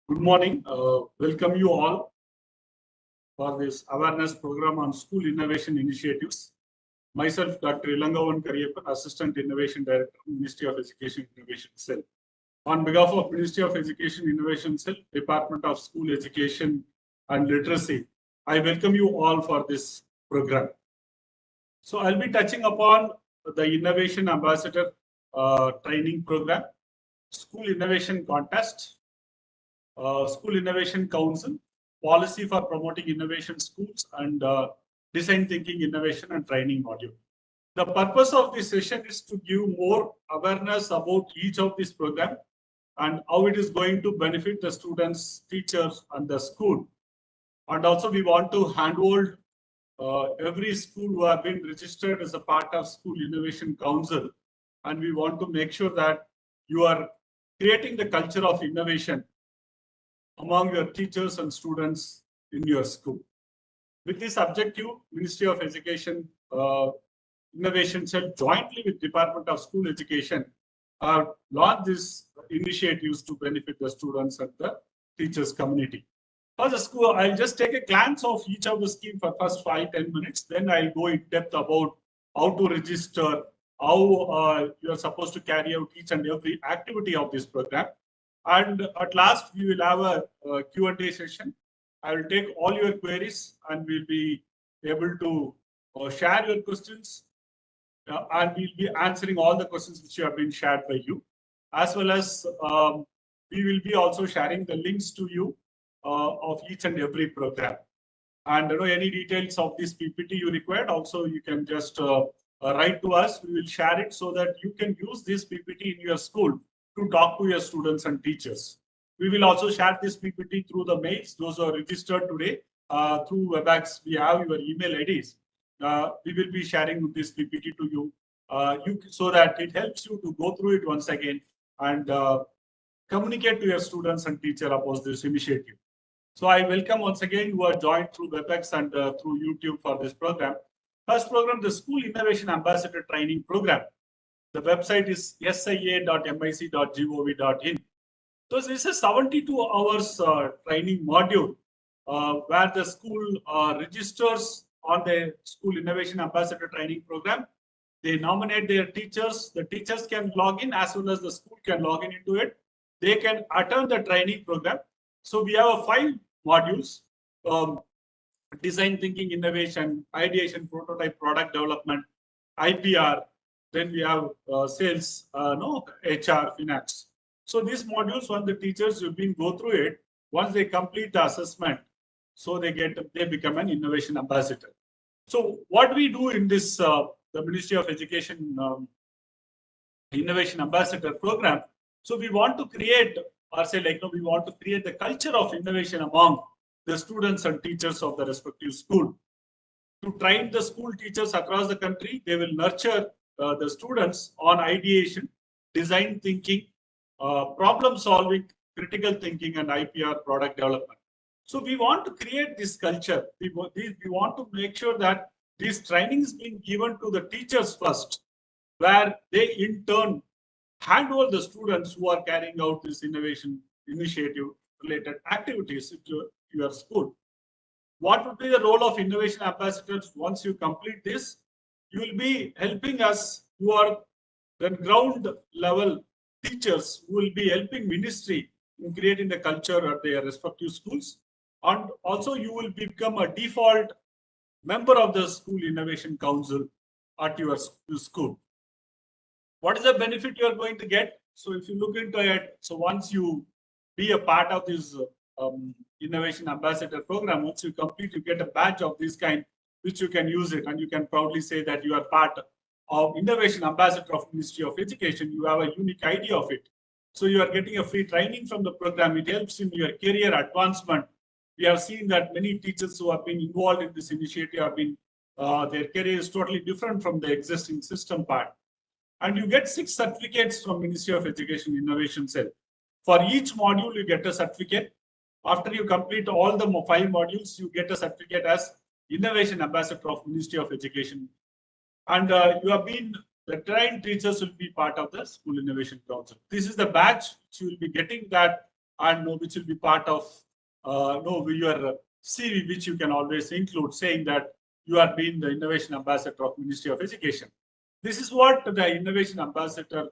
Good morning. Welcome you all for this awareness program on school innovation initiatives. Myself, Dr. Ilangavan Kariyappan, Assistant Innovation Director, Ministry of Education Innovation Cell. On behalf of Ministry of Education Innovation Cell, Department of School Education and Literacy, I welcome you all for this program. So I'll be touching upon the Innovation Ambassador Training Program, School Innovation Contest, School Innovation Council, Policy for Promoting Innovation Schools, and Design Thinking Innovation and Training Module. The purpose of this session is to give more awareness about each of these programs and how it is going to benefit the students, teachers, and the school. And also we want to handhold every school who have been registered as a part of School Innovation Council. And we want to make sure that you are creating the culture of innovation among your teachers and students in your school. With this objective, Ministry of Education Innovation Cell jointly with Department of School Education launched these initiatives to benefit the students and the teachers community. For the school, I'll just take a glance of each of the scheme for first 5-10 minutes. Then I'll go in depth about how to register, how you are supposed to carry out each and every activity of this program. And at last, we will have a Q&A session. I will take all your queries and we'll be able to share your questions and we'll be answering all the questions which have been shared by you, as well as we will be also sharing the links to you of each and every program. And any details of this PPT you required, also you can just write to us. We will share it so that you can use this PPT in your school to talk to your students and teachers. We will also share this PPT through the mails. Those who are registered today through WebEx, we have your email IDs. We will be sharing this PPT to you, so that it helps you to go through it once again and communicate to your students and teacher about this initiative. So I welcome once again who are joined through WebEx and through YouTube for this program. First program, the School Innovation Ambassador Training Program. The website is sia.mic.gov.in. So this is a 72 hours training module where the school registers on the School Innovation Ambassador Training Program. They nominate their teachers. The teachers can log in as well as the school can log in into it. They can attend the training program. So we have 5 modules: design thinking, innovation, ideation, prototype, product development, IPR. Then we have sales, HR, finance. So these modules, when the teachers have been go through it, once they complete the assessment, so they become an innovation ambassador. So what we do in this the Ministry of Education Innovation Ambassador Program. So we want to create, or say we want to create the culture of innovation among the students and teachers of the respective school. To train the school teachers across the country, they will nurture the students on ideation, design thinking, problem solving, critical thinking, and IPR, product development. So we want to create this culture. We want to make sure that these trainings being given to the teachers first, where they in turn handle the students who are carrying out this innovation initiative related activities into your school. What would be the role of innovation ambassadors once you complete this? You will be helping us who are the ground level teachers who will be helping ministry in creating the culture at their respective schools. And also you will become a default member of the School Innovation Council at your school. What is the benefit you are going to get? So if you look into it, so once you be a part of this Innovation Ambassador Program, once you complete, you get a badge of this kind, which you can use it, and you can proudly say that you are part of Innovation Ambassador of Ministry of Education. You have a unique ID of it. So you are getting a free training from the program. It helps in your career advancement. We have seen that many teachers who have been involved in this initiative have been, their career is totally different from the existing system part. And you get 6 certificates from Ministry of Education Innovation Cell. For each module, you get a certificate. After you complete all the 5 modules, you get a certificate as Innovation Ambassador of Ministry of Education. And you have been, the trained teachers will be part of the School Innovation Council. This is the badge which you will be getting, that and which will be part of your CV, which you can always include, saying that you are being the Innovation Ambassador of Ministry of Education. This is what the Innovation Ambassador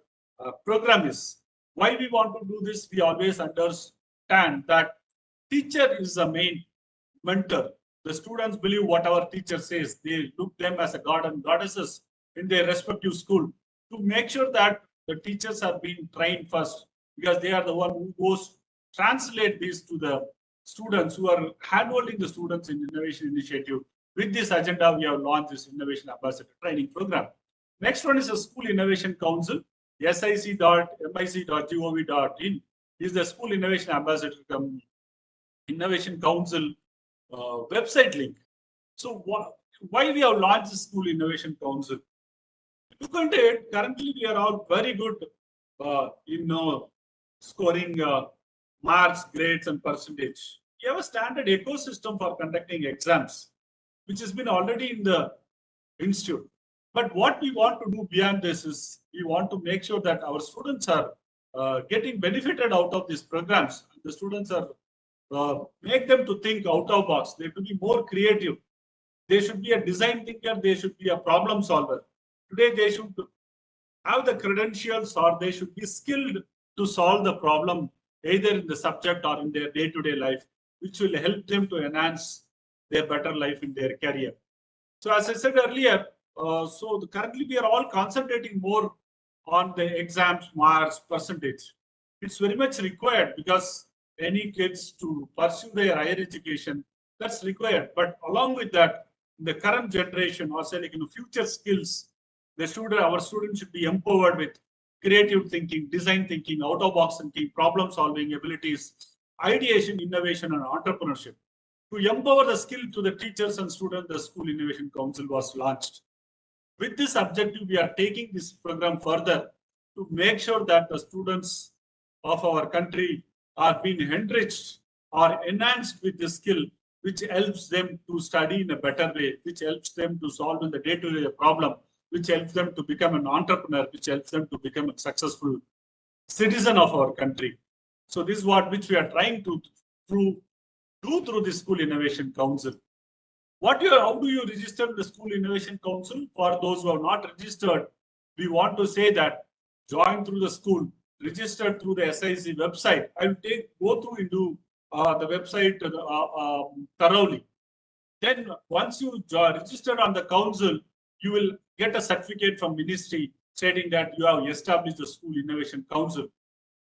program is. Why we want to do this? We always understand that teacher is the main mentor. The students believe what our teacher says. They look them as a god and goddesses in their respective school to make sure that the teachers are being trained first, because they are the one who goes translate this to the students who are handholding the students in innovation initiative. With this agenda, we have launched this Innovation Ambassador Training Program. Next one is a School Innovation Council. sic.mic.gov.in is the School Innovation Ambassador Innovation Council website link. So why we have launched the School Innovation Council? Look at it. Currently, we are all very good in scoring marks, grades, and percentage. We have a standard ecosystem for conducting exams, which has been already in the institute. But what we want to do beyond this is we want to make sure that our students are getting benefited out of these programs. The students are make them to think out of box. They have to be more creative. They should be a design thinker. They should be a problem solver. Today, they should have the credentials, or they should be skilled to solve the problem either in the subject or in their day-to-day life, which will help them to enhance their better life in their career. So as I said earlier, currently we are all concentrating more on the exams, marks, percentage. It's very much required because any kids to pursue their higher education, that's required. But along with that, in the current generation, or say like future skills, our students should be empowered with creative thinking, design thinking, out-of-box thinking, problem-solving abilities, ideation, innovation, and entrepreneurship. To empower the skill to the teachers and students, the School Innovation Council was launched. With this objective, we are taking this program further to make sure that the students of our country are being enriched or enhanced with the skill, which helps them to study in a better way, which helps them to solve in the day-to-day problem, which helps them to become an entrepreneur, which helps them to become a successful citizen of our country. So this is which we are trying to do through the School Innovation Council. How do you register the School Innovation Council? For those who have not registered, we want to say that join through the school, register through the SIC website. I will go through into the website thoroughly. Then once you register on the council, you will get a certificate from ministry stating that you have established the School Innovation Council.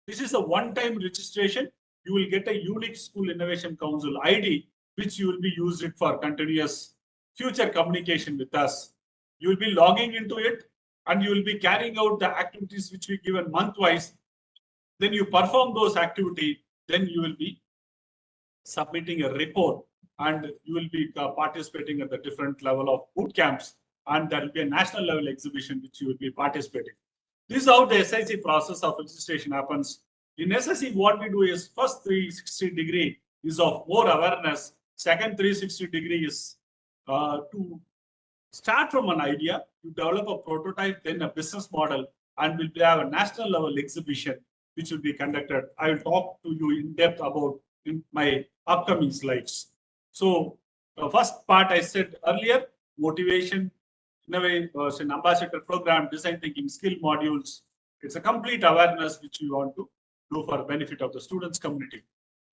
This is a one-time registration. You will get a unique School Innovation Council ID, which you will be used it for continuous future communication with us. You will be logging into it, and you will be carrying out the activities which we given month-wise. Then you perform those activities. Then you will be submitting a report, and you will be participating at the different level of boot camps, and there will be a national level exhibition which you will be participating. This is how the SIC process of registration happens. In SIC, what we do is first 360-degree is of more awareness. Second 360-degree is to start from an idea, you develop a prototype, then a business model, and we'll have a national level exhibition which will be conducted. I will talk to you in depth about in my upcoming slides. So the first part I said earlier, motivation, an ambassador program, design thinking, skill modules. It's a complete awareness which we want to do for benefit of the students community.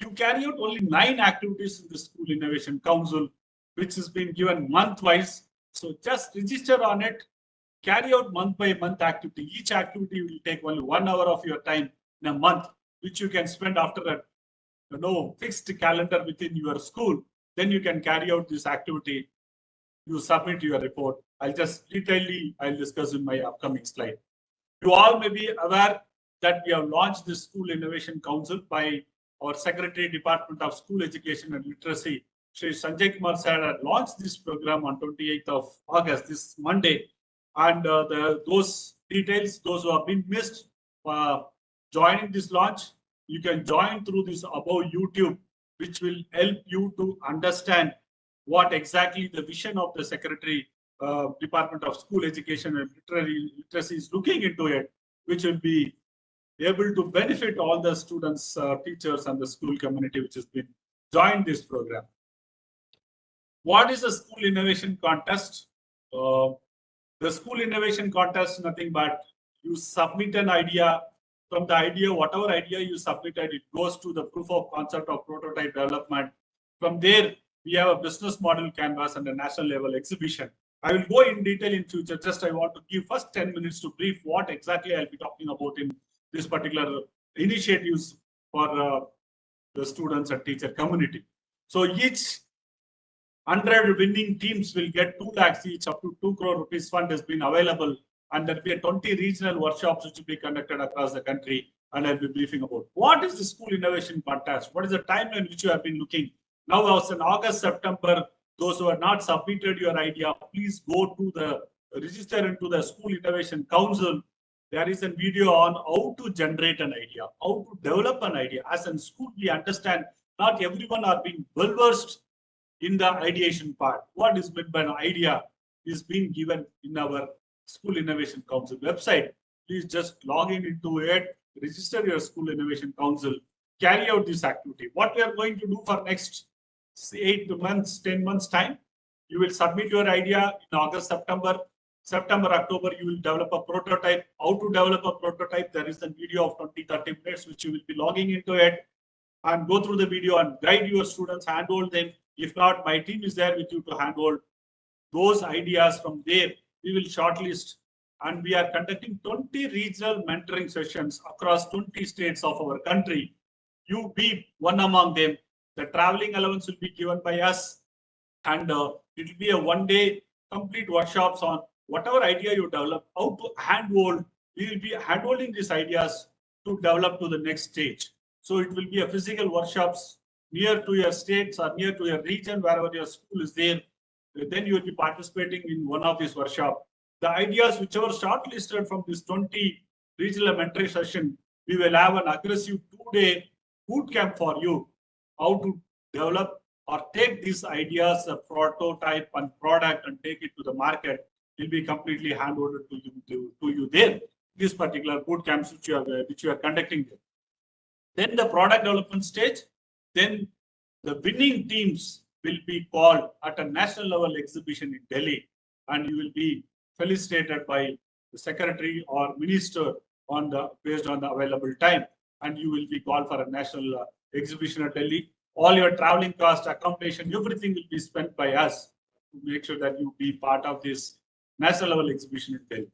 You carry out only 9 activities in the School Innovation Council, which has been given month-wise. So just register on it, carry out month-by-month activity. Each activity will take only 1 hour of your time in a month, which you can spend after a fixed calendar within your school. Then you can carry out this activity. You submit your report. I'll discuss in my upcoming slide. You all may be aware that we have launched this School Innovation Council by our Secretary, Department of School Education and Literacy, Shri Sanjay Kumar Sir, had launched this program on 28th of August, this Monday. And those details, those who have been missed joining this launch, you can join through this above YouTube, which will help you to understand what exactly the vision of the Secretary, Department of School Education and Literacy is looking into it, which will be able to benefit all the students, teachers, and the school community which has been joined this program. What is the school innovation contest? Uh, the school innovation contest, nothing but you submit an idea. From the idea, whatever idea you submitted, it goes to the proof of concept or prototype development. From there, we have a business model canvas and a national level exhibition. I will go in detail in future. Just I want to give first 10 minutes to brief what exactly I'll be talking about in this particular initiatives for the students and teacher community. So each 100 winning teams will get 2 lakhs each, up to 2 crore rupees fund has been available, and there will be 20 regional workshops which will be conducted across the country, and I'll be briefing about what is the school innovation contest, what is the timeline which you have been looking. Now was in August, September. Those who have not submitted your idea, please go to the register into the School Innovation Council. There is a video on how to generate an idea, how to develop an idea. As in school, we understand not everyone are being well versed in the ideation part. What is meant by an idea is being given in our School Innovation Council website. Please just log in into it, register your School Innovation Council, carry out this activity. What we are going to do for next 8 months, 10 months time, you will submit your idea in August, September. September, October, you will develop a prototype. How to develop a prototype? There is a video of 20-30 minutes which you will be logging into it and go through the video and guide your students, handhold them. If not, my team is there with you to handhold those ideas. From there. We will shortlist, and we are conducting 20 regional mentoring sessions across 20 states of our country. You be one among them. The traveling allowance will be given by us, and it will be a one-day complete workshops on whatever idea you develop, how to handhold. We will be handholding these ideas to develop to the next stage. So it will be a physical workshops near to your states or near to your region, wherever your school is there. Then you will be participating in one of these workshops. The ideas which are shortlisted from this 20 regional mentoring session, we will have an aggressive 2-day boot camp for you, how to develop or take these ideas, a prototype and product, and take it to the market. Will be completely handed to you there. This particular boot camps which you are conducting there. Then the product development stage. Then the winning teams will be called at a national level exhibition in Delhi, and you will be felicitated by the secretary or minister on the based on the available time, and you will be called for a national exhibition at Delhi. All your traveling cost, accommodation, everything will be spent by us to make sure that you be part of this national level exhibition in Delhi.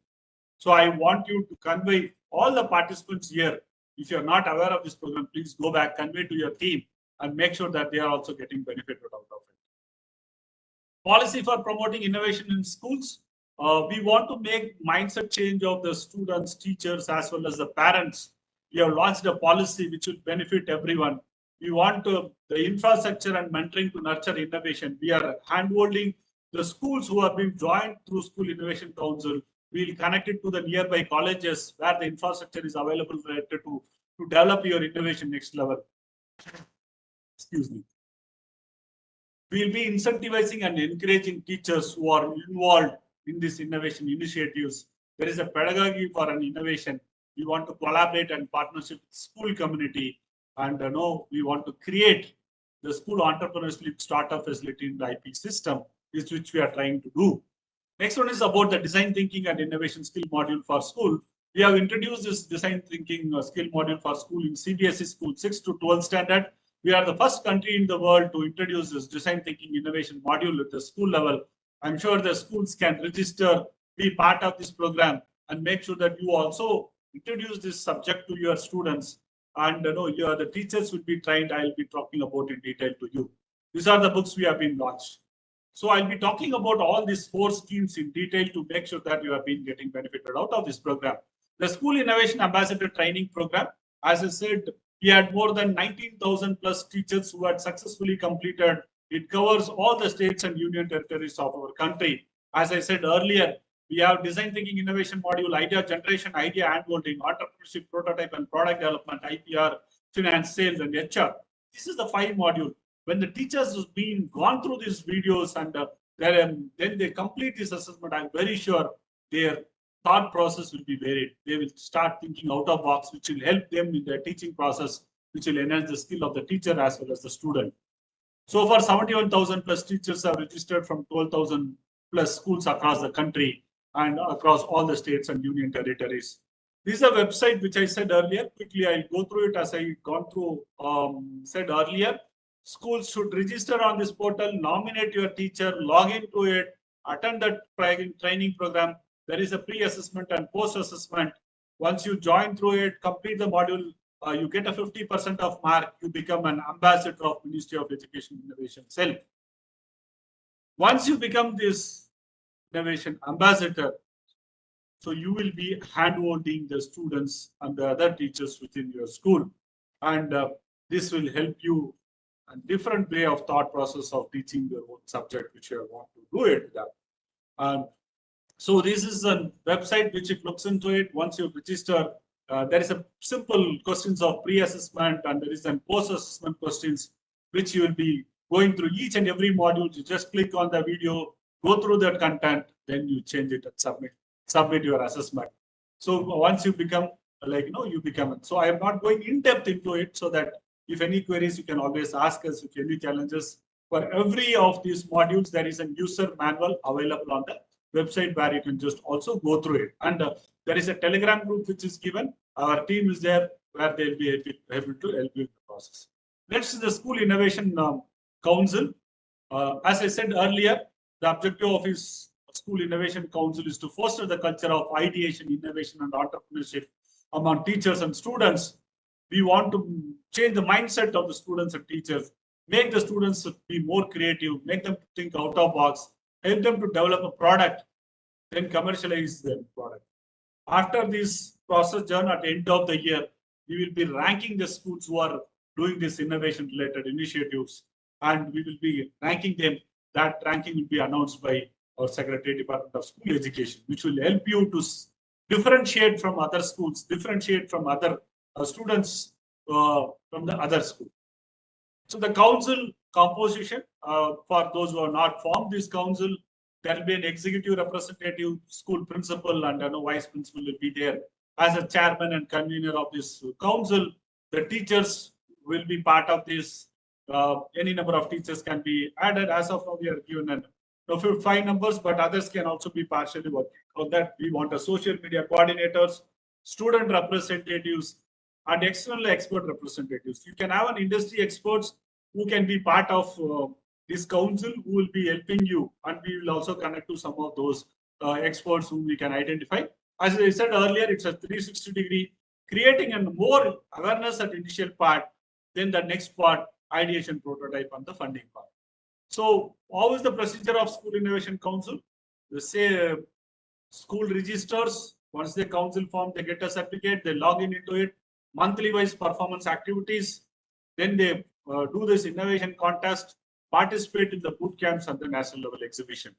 So I want you to convey all the participants here. If you're not aware of this program, please go back, convey to your team, and make sure that they are also getting benefited out of it. Policy for promoting innovation in schools. We want to make mindset change of the students, teachers, as well as the parents. We have launched a policy which will benefit everyone. We want the infrastructure and mentoring to nurture innovation. We are handholding the schools who have been joined through School Innovation Council. We will connect it to the nearby colleges where the infrastructure is available to develop your innovation next level. Excuse me. We will be incentivizing and encouraging teachers who are involved in these innovation initiatives. There is a pedagogy for an innovation. We want to collaborate and partnership with school community, and we want to create the school entrepreneurship startup facility in the IP system, which we are trying to do. Next one is about the design thinking and innovation skill module for school. We have introduced this design thinking skill module for school in CBSE school 6 to 12 standard. We are the first country in the world to introduce this design thinking innovation module at the school level. I'm sure the schools can register, be part of this program, and make sure that you also introduce this subject to your students. And the teachers will be trained. I'll be talking about in detail to you. These are the books we have been launched. So I'll be talking about all these 4 schemes in detail to make sure that you have been getting benefited out of this program. The School Innovation Ambassador Training Program, as I said, we had more than 19,000 plus teachers who had successfully completed. It covers all the states and union territories of our country. As I said earlier, we have design thinking innovation module, idea generation, idea handholding, entrepreneurship, prototype and product development, IPR, finance, sales, and HR. This is the 5 module. When the teachers have been gone through these videos and then they complete this assessment, I'm very sure their thought process will be varied. They will start thinking out of box, which will help them in their teaching process, which will enhance the skill of the teacher as well as the student. So far, 71,000 plus teachers have registered from 12,000 plus schools across the country and across all the states and union territories. This is a website which I said earlier. Quickly, I'll go through it as I gone through, said earlier. Schools should register on this portal, nominate your teacher, log into it, attend the training program. There is a pre-assessment and post-assessment. Once you join through it, complete the module, you get a 50% of mark, you become an ambassador of Ministry of Education Innovation Cell. Once you become this innovation ambassador, so you will be hand-holding the students and the other teachers within your school. And this will help you a different way of thought process of teaching your own subject, which you want to do it. So this is a website which it looks into it. Once you register, there is a simple questions of pre-assessment and there is a post-assessment questions, which you will be going through each and every module. You just click on the video, go through that content, then you change it and submit your assessment. So once you become you become. So I am not going in depth into it, so that if any queries, you can always ask us. If any challenges, for every of these modules, there is a user manual available on the website where you can just also go through it. And there is a Telegram group which is given. Our team is there where they'll be able to help you in the process. Next is the School Innovation Council. As I said earlier, the objective of his School Innovation Council is to foster the culture of ideation, innovation, and entrepreneurship among teachers and students. We want to change the mindset of the students and teachers, make the students be more creative, make them think out of box, help them to develop a product, then commercialize the product. After this process done at the end of the year, we will be ranking the schools who are doing this innovation related initiatives, and we will be ranking them. That ranking will be announced by our Secretary Department of School Education, which will help you to differentiate from other schools, differentiate from other students from the other school. So the council composition, for those who are not formed this council, there will be an executive representative, school principal, and vice principal will be there as a chairman and convener of this council. The teachers will be part of this. Any number of teachers can be added. As of now, we are given 5 numbers, but others can also be partially working on that. We want a social media coordinators, student representatives, and external expert representatives. You can have an industry experts who can be part of this council, who will be helping you, and we will also connect to some of those experts whom we can identify. As I said earlier, it's a 360-degree, creating a more awareness at initial part, then the next part, ideation, prototype, and the funding part. So how is the procedure of School Innovation Council? They say school registers, once the council form, they get a certificate, they log into it, monthly wise performance activities, then they do this innovation contest, participate in the boot camps and the national level exhibition.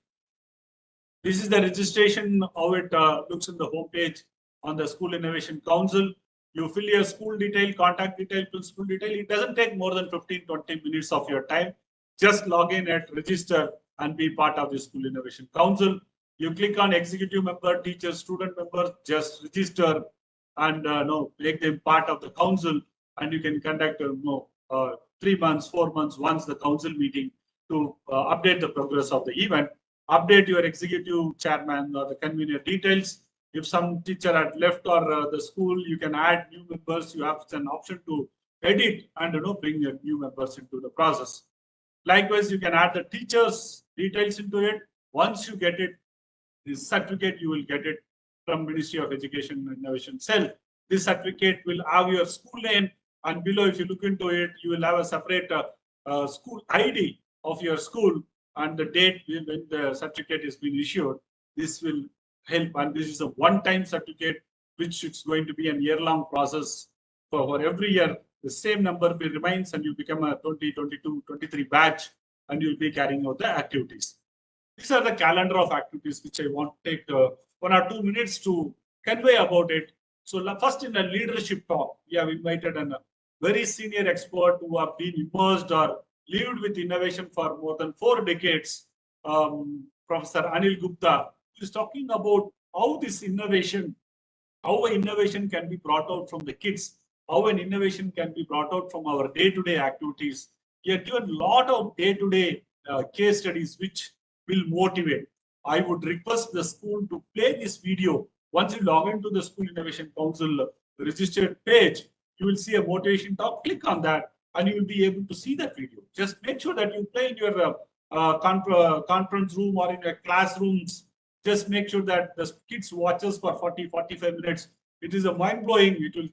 This is the registration, how it looks in the homepage on the School Innovation Council. You fill your school detail, contact detail, principal detail. It doesn't take more than 15-20 minutes of your time. Just log in and register and be part of the School Innovation Council. You click on executive member, teacher, student member, just register and make them part of the council, and you can conduct 3 months, 4 months once the council meeting to update the progress of the event, update your executive chairman or the convener details. If some teacher had left or the school, you can add new members. You have an option to edit and bring your new members into the process. Likewise, you can add the teachers details into it. Once you get it, this certificate, you will get it from Ministry of Education and Innovation Cell. This certificate will have your school name, and below, if you look into it, you will have a separate school ID of your school and the date when the certificate is being issued. This will help, and this is a one-time certificate, which is going to be a year-long process. For every year, the same number remains, and you become a 2022, 23 batch, and you'll be carrying out the activities. These are the calendar of activities which I want to take 1 or 2 minutes to convey about it. So first, in a leadership talk, we have invited a very senior expert who have been immersed or lived with innovation for more than 4 decades, Professor Anil Gupta, who is talking about how this innovation, how innovation can be brought out from the kids, how an innovation can be brought out from our day-to-day activities. We are given a lot of day-to-day case studies which will motivate. I would request the school to play this video. Once you log into the School Innovation Council registered page, you will see a motivation talk. Click on that and you will be able to see that video. Just make sure that you play in your conference room or in your classrooms. Just make sure that the kids watches for 40-45 minutes. It is a mind-blowing. It will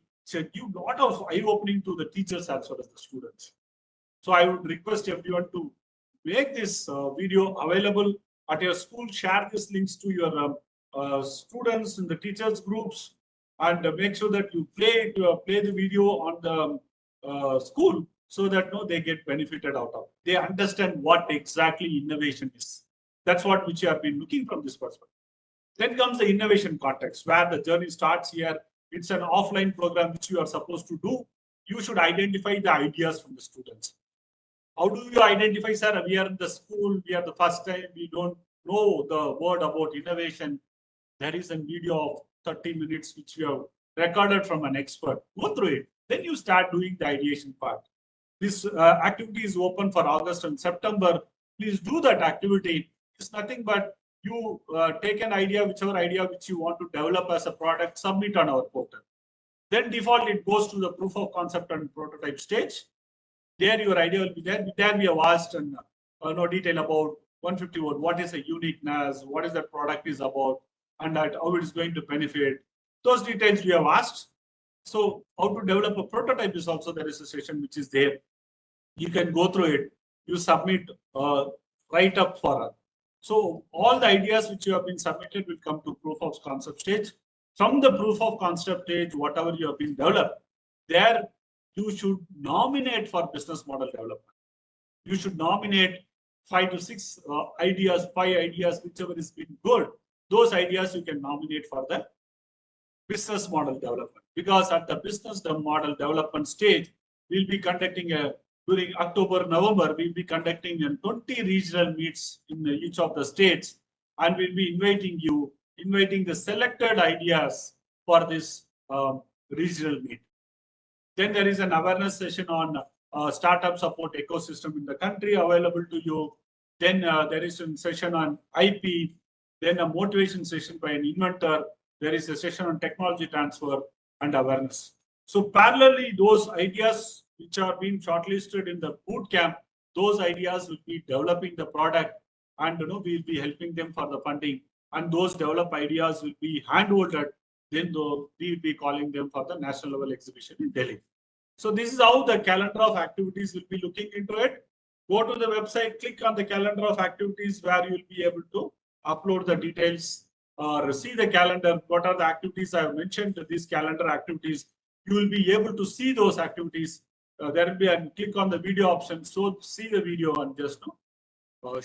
give a lot of eye-opening to the teachers as well as the students. So I would request everyone to make this video available at your school. Share these links to your students in the teachers groups, and make sure that you play the video on the school so that they get benefited out of. They understand what exactly innovation is. That's what which you have been looking from this perspective. Then comes the innovation context, where the journey starts here. It's an offline program which you are supposed to do. You should identify the ideas from the students. How do you identify, sir? We are in the school, we are the first time, we don't know the word about innovation. There is a video of 30 minutes which we have recorded from an expert. Go through it. Then you start doing the ideation part. This activity is open for August and September. Please do that activity. It's nothing but you take an idea, whichever idea which you want to develop as a product, submit on our portal. Then default, it goes to the proof of concept and prototype stage. There your idea will be there. There we have asked and no detail about 150 word. What is a uniqueness? What is that product is about? And that how it is going to benefit. Those details we have asked. So how to develop a prototype is also there is a session which is there. You can go through it. You submit write up for us. So all the ideas which you have been submitted will come to proof of concept stage. From the proof of concept stage, whatever you have been developed, there you should nominate for business model development. You should nominate 5 to 6 ideas, 5 ideas, whichever is been good. Those ideas you can nominate for the business model development. Because at the business model development stage, we'll be conducting during October, November, we'll be conducting 20 regional meets in each of the states, and we'll be inviting the selected ideas for this regional meet. Then there is an awareness session on startup support ecosystem in the country available to you. Then there is a session on IP, then a motivation session by an inventor. There is a session on technology transfer and awareness. So parallelly, those ideas which are being shortlisted in the boot camp, those ideas will be developing the product, and we'll be helping them for the funding. And those developed ideas will be handholded. Then we'll be calling them for the national level exhibition in Delhi. So this is how the calendar of activities will be looking into it. Go to the website, click on the calendar of activities where you will be able to upload the details or see the calendar. What are the activities I have mentioned? These calendar activities, you will be able to see those activities. There will be a click on the video option. So see the video and just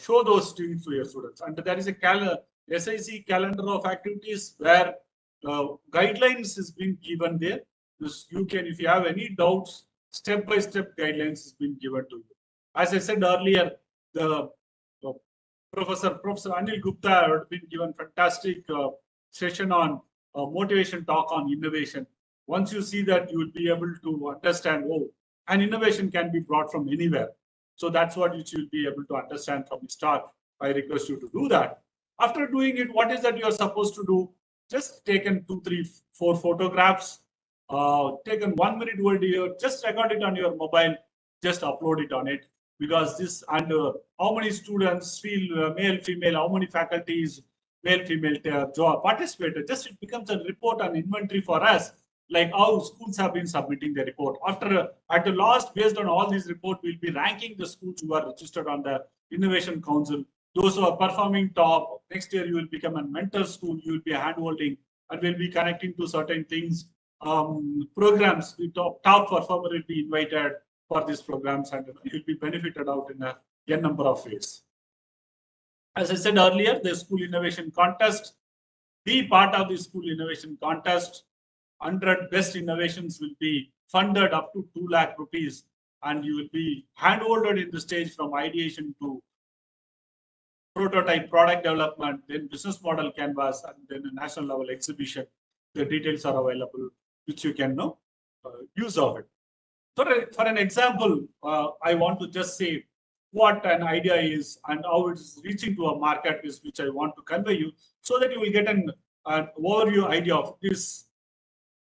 show those things to your students. And there is a SIC calendar of activities where guidelines is being given there. You can, if you have any doubts, step-by-step guidelines has been given to you. As I said earlier, the Professor Anil Gupta had been given fantastic session on motivation talk on innovation. Once you see that, you will be able to understand, oh, an innovation can be brought from anywhere. So that's what you should be able to understand from the start. I request you to do that. After doing it, what is that you are supposed to do? Just taken 2, 3, 4 photographs, taken 1 minute video, just record it on your mobile, just upload it on it. Because this, and how many students feel male, female, how many faculties, male, female participated, just it becomes a report and inventory for us, like how schools have been submitting the report. After, at the last, based on all these reports, we'll be ranking the schools who are registered on the Innovation Council. Those who are performing top, next year you will become a mentor school, you will be hand-holding, and we'll be connecting to certain things, programs. The top performer will be invited for these programs, and you'll be benefited out in a number of ways. As I said earlier, the School Innovation Contest, be part of the School Innovation Contest. 100 best innovations will be funded up to 2 lakh rupees, and you will be hand-holded in the stage from ideation to prototype product development, then business model canvas, and then a national level exhibition. The details are available, which you can know use of it. For an example, I want to just say what an idea is and how it is reaching to a market is, which I want to convey you, so that you will get an overview idea of this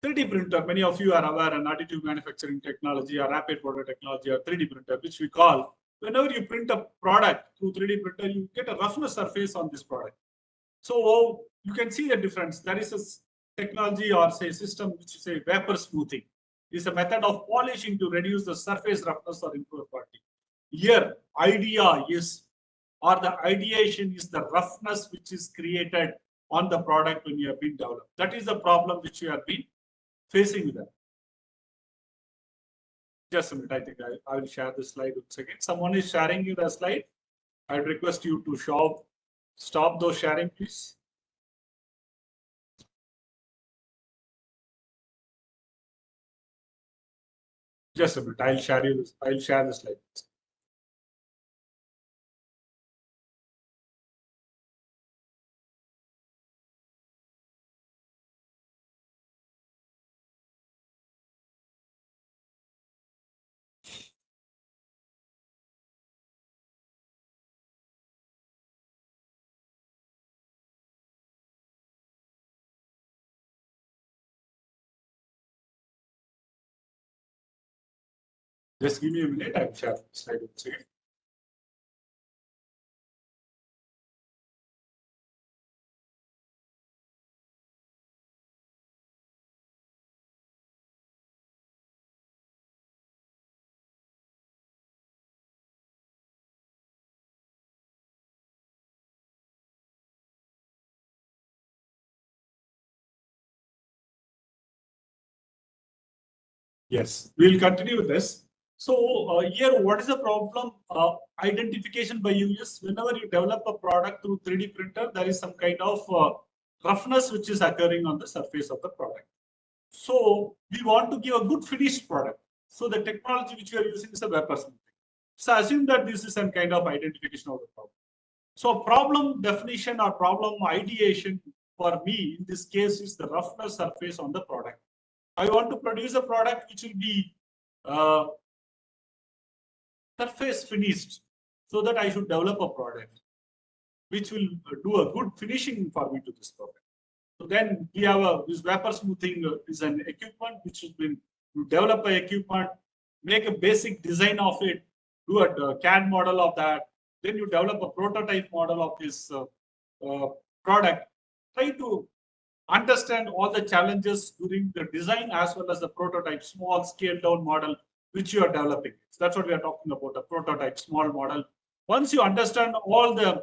3D printer. Many of you are aware an additive manufacturing technology or rapid prototype technology or 3D printer, which we call. Whenever you print a product through 3D printer, you get a roughness surface on this product. So you can see the difference. There is a technology or say system which is a vapor smoothing. It's a method of polishing to reduce the surface roughness or improve quality. Here, idea is, or the ideation is the roughness which is created on the product when you have been developed. That is the problem which you have been facing with that. Just a minute, I think I will share the slide once again. Someone is sharing you the slide. I'd request you to stop those sharing, please. Just a minute, I'll share the slide. Just give me a minute, I'll share the slide once again. Yes, we'll continue with this. So here, what is the problem? Identification by use. Whenever you develop a product through 3D printer, there is some kind of roughness which is occurring on the surface of the product. So we want to give a good finished product. So the technology which we are using is a vapor smoothing. So assume that this is some kind of identification of the problem. So problem definition or problem ideation for me in this case is the roughness surface on the product. I want to produce a product which will be surface finished, so that I should develop a product which will do a good finishing for me to this product. So then we have this vapor smoothing is an equipment which has been, you develop an equipment, make a basic design of it, do a CAD model of that, then you develop a prototype model of this product, try to understand all the challenges during the design as well as the prototype, small scale down model which you are developing. So that's what we are talking about, a prototype, small model. Once you understand all the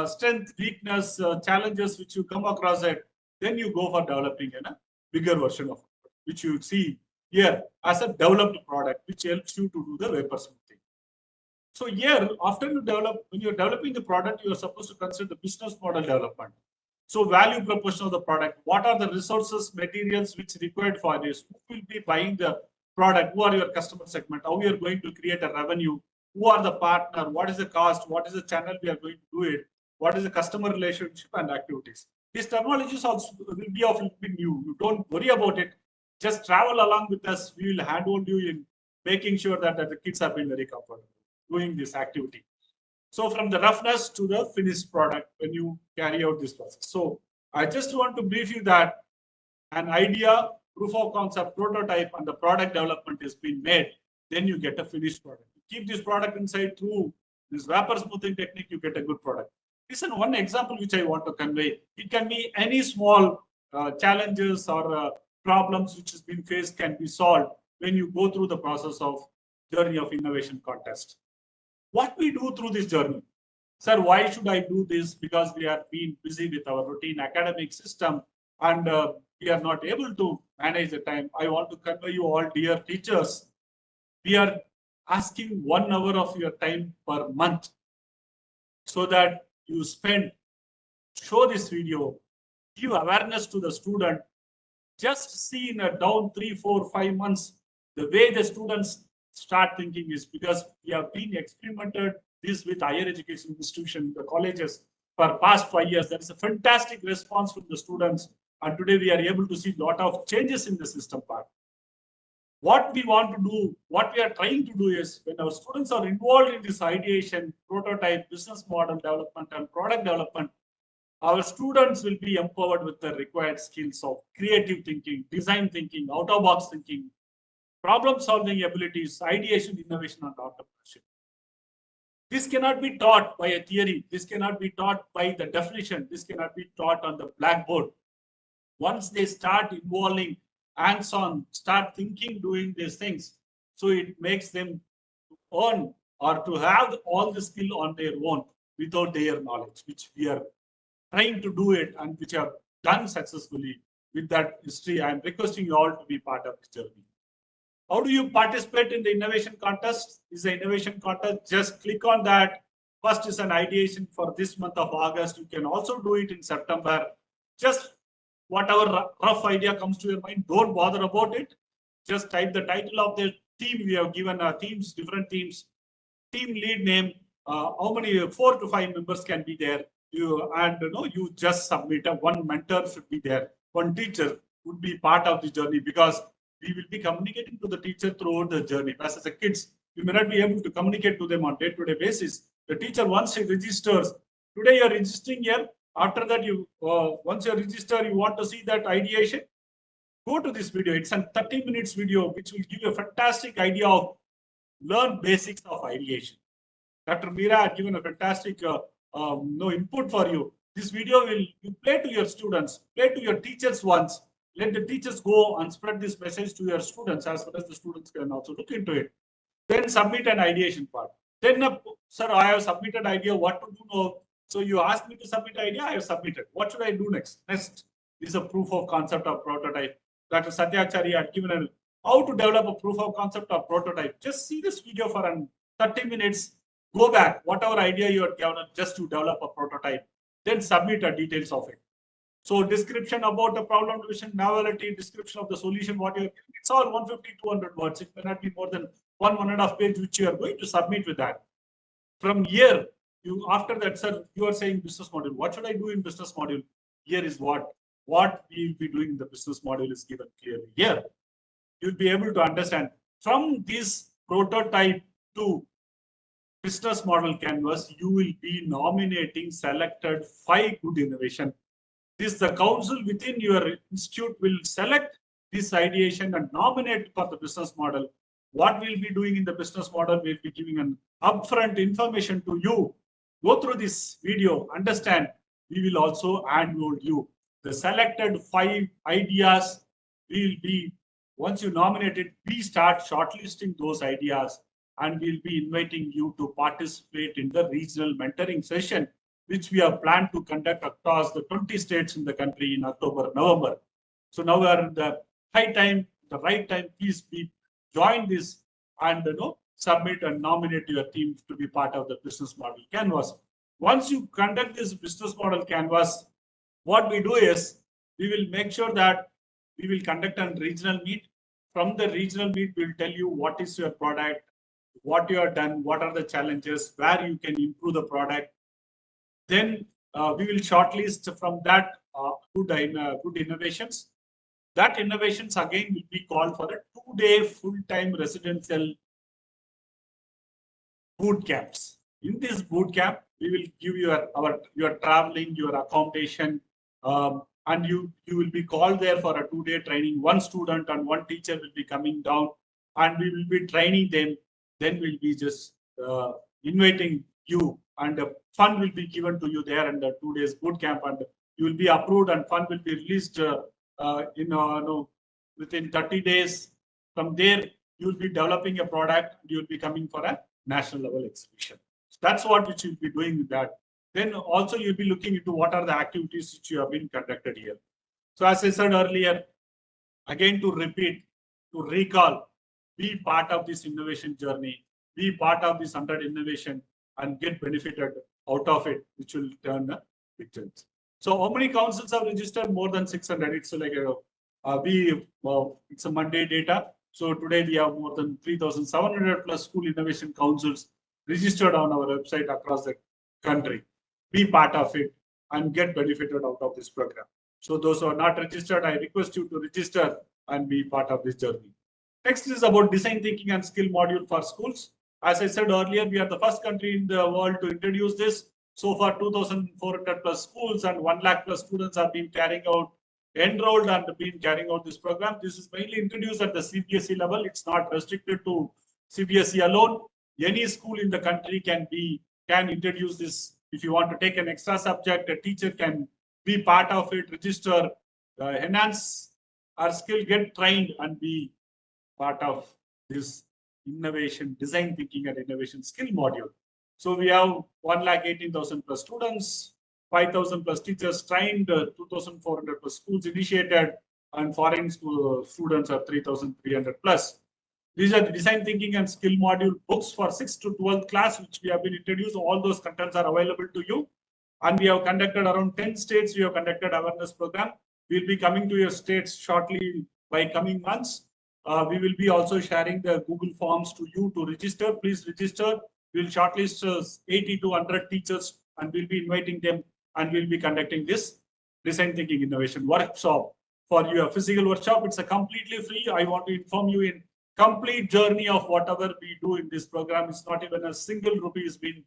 strength, weakness, challenges which you come across it, then you go for developing a bigger version of it, which you see here as a developed product, which helps you to do the vapor smoothing. So here, after you develop, when you're developing the product, you are supposed to consider the business model development. So value proposition of the product, what are the resources, materials which required for this? Who will be buying the product? Who are your customer segment? How we are going to create a revenue? Who are the partner? What is the cost? What is the channel we are going to do it? What is the customer relationship and activities? These terminologies also will be of new. You don't worry about it. Just travel along with us. We will handhold you in making sure that the kids have been very comfortable doing this activity. So from the roughness to the finished product when you carry out this process. So I just want to brief you that an idea, proof of concept, prototype, and the product development is being made, then you get a finished product. You keep this product inside through this vapor smoothing technique, you get a good product. This is one example which I want to convey. It can be any small challenges or problems which has been faced can be solved when you go through the process of journey of innovation contest. What we do through this journey? Sir, why should I do this? Because we are being busy with our routine academic system and we are not able to manage the time. I want to convey you all, dear teachers, we are asking 1 hour of your time per month so that you show this video, give awareness to the student. Just see in a down 3, 4, 5 months, the way the students start thinking is because we have been experimented this with higher education institution, the colleges for past 5 years. There is a fantastic response from the students. And today we are able to see a lot of changes in the system part. What we want to do, what we are trying to do is when our students are involved in this ideation, prototype, business model development, and product development, our students will be empowered with the required skills of creative thinking, design thinking, out-of-box thinking, problem-solving abilities, ideation, innovation, and entrepreneurship. This cannot be taught by a theory. This cannot be taught by the definition. This cannot be taught on the blackboard. Once they start involving hands-on, start thinking, doing these things, so it makes them earn or to have all the skill on their own without their knowledge, which we are trying to do it and which have done successfully with that history. I am requesting you all to be part of this journey. How do you participate in the innovation contest? Is the innovation contest, just click on that. First is an ideation for this month of August. You can also do it in September. Just whatever rough idea comes to your mind, don't bother about it. Just type the title of the team. We have given teams, different teams, team lead name, how many 4 to 5 members can be there. You just submit. One mentor should be there. One teacher would be part of the journey, because we will be communicating to the teacher throughout the journey. As the kids, we may not be able to communicate to them on day-to-day basis. The teacher, once he registers, today you are registering here. After that, once you register, you want to see that ideation, go to this video. It's a 30 minutes video, which will give you a fantastic idea of learn basics of ideation. Dr. Meera had given a fantastic input for you. This video will you play to your students, play to your teachers once. Let the teachers go and spread this message to your students, as well as the students can also look into it. Then submit an ideation part. Then, sir, I have submitted idea. What to do now? So you asked me to submit idea. I have submitted. What should I do next? Next is a proof of concept or prototype. Dr. Satyachari had given how to develop a proof of concept or prototype. Just see this video for 30 minutes. Go back, whatever idea you are given, just to develop a prototype. Then submit the details of it. So description about the problem division, novelty, description of the solution, what you it's all 150, 200 words. It may not be more than 1.5 page, which you are going to submit with that. From here, after that, sir, you are saying business module. What should I do in business module? Here is what we will be doing in the business module is given clearly here. You'll be able to understand from this prototype to business model canvas, you will be nominating selected 5 good innovation. The council within your institute will select this ideation and nominate for the business model. What we'll be doing in the business model, we'll be giving an upfront information to you. Go through this video, understand. We will also enroll you. The selected 5 ideas will be, once you nominate it, we start shortlisting those ideas, and we'll be inviting you to participate in the regional mentoring session, which we have planned to conduct across the 20 states in the country in October, November. So now we are in the right time. Please join this and submit and nominate your team to be part of the business model canvas. Once you conduct this business model canvas, what we do is we will make sure that we will conduct a regional meet. From the regional meet, we'll tell you what is your product, what you have done, what are the challenges, where you can improve the product. Then we will shortlist from that good innovations. That innovations again will be called for a 2-day full-time residential boot camps. In this boot camp, we will give you your traveling, your accommodation, and you will be called there for a 2-day training. One student and one teacher will be coming down, and we will be training them. Then we'll be just inviting you, and the fund will be given to you there in the 2 days boot camp, and you will be approved, and fund will be released within 30 days. From there, you will be developing a product. You will be coming for a national level exhibition. So that's what which you'll be doing with that. Then also you'll be looking into what are the activities which you have been conducted here. So as I said earlier, again to repeat, to recall, be part of this innovation journey, be part of this 100 innovation, and get benefited out of it, which will turn the pictures. So how many councils have registered? More than 600. It's like it's a Monday data. So today we have more than 3,700 plus school innovation councils. registered on our website across the country. Be part of it and get benefited out of this program. So those who are not registered, I request you to register and be part of this journey. Next is about design thinking and skill module for schools. As I said earlier, we are the first country in the world to introduce this. So far, 2,400 plus schools and 1 lakh plus students have been enrolled and been carrying out this program. This is mainly introduced at the CBSE level. It's not restricted to CBSE alone. Any school in the country can introduce this. If you want to take an extra subject, a teacher can be part of it, register, enhance our skill, get trained, and be part of this innovation, design thinking and innovation skill module. So we have 1,18,000 plus students, 5,000 plus teachers trained, 2,400 plus schools initiated, and foreign students are 3,300 plus. These are the design thinking and skill module books for 6th to 12th class, which we have been introduced. All those contents are available to you. And we have conducted around 10 states. We have conducted awareness program. We'll be coming to your states shortly by coming months. We will be also sharing the Google Forms to you to register. Please register. We'll shortlist 80 to 100 teachers and we'll be inviting them and we'll be conducting this design thinking innovation workshop for you. A physical workshop. It's a completely free. I want to inform you in complete journey of whatever we do in this program. It's not even a single rupee has been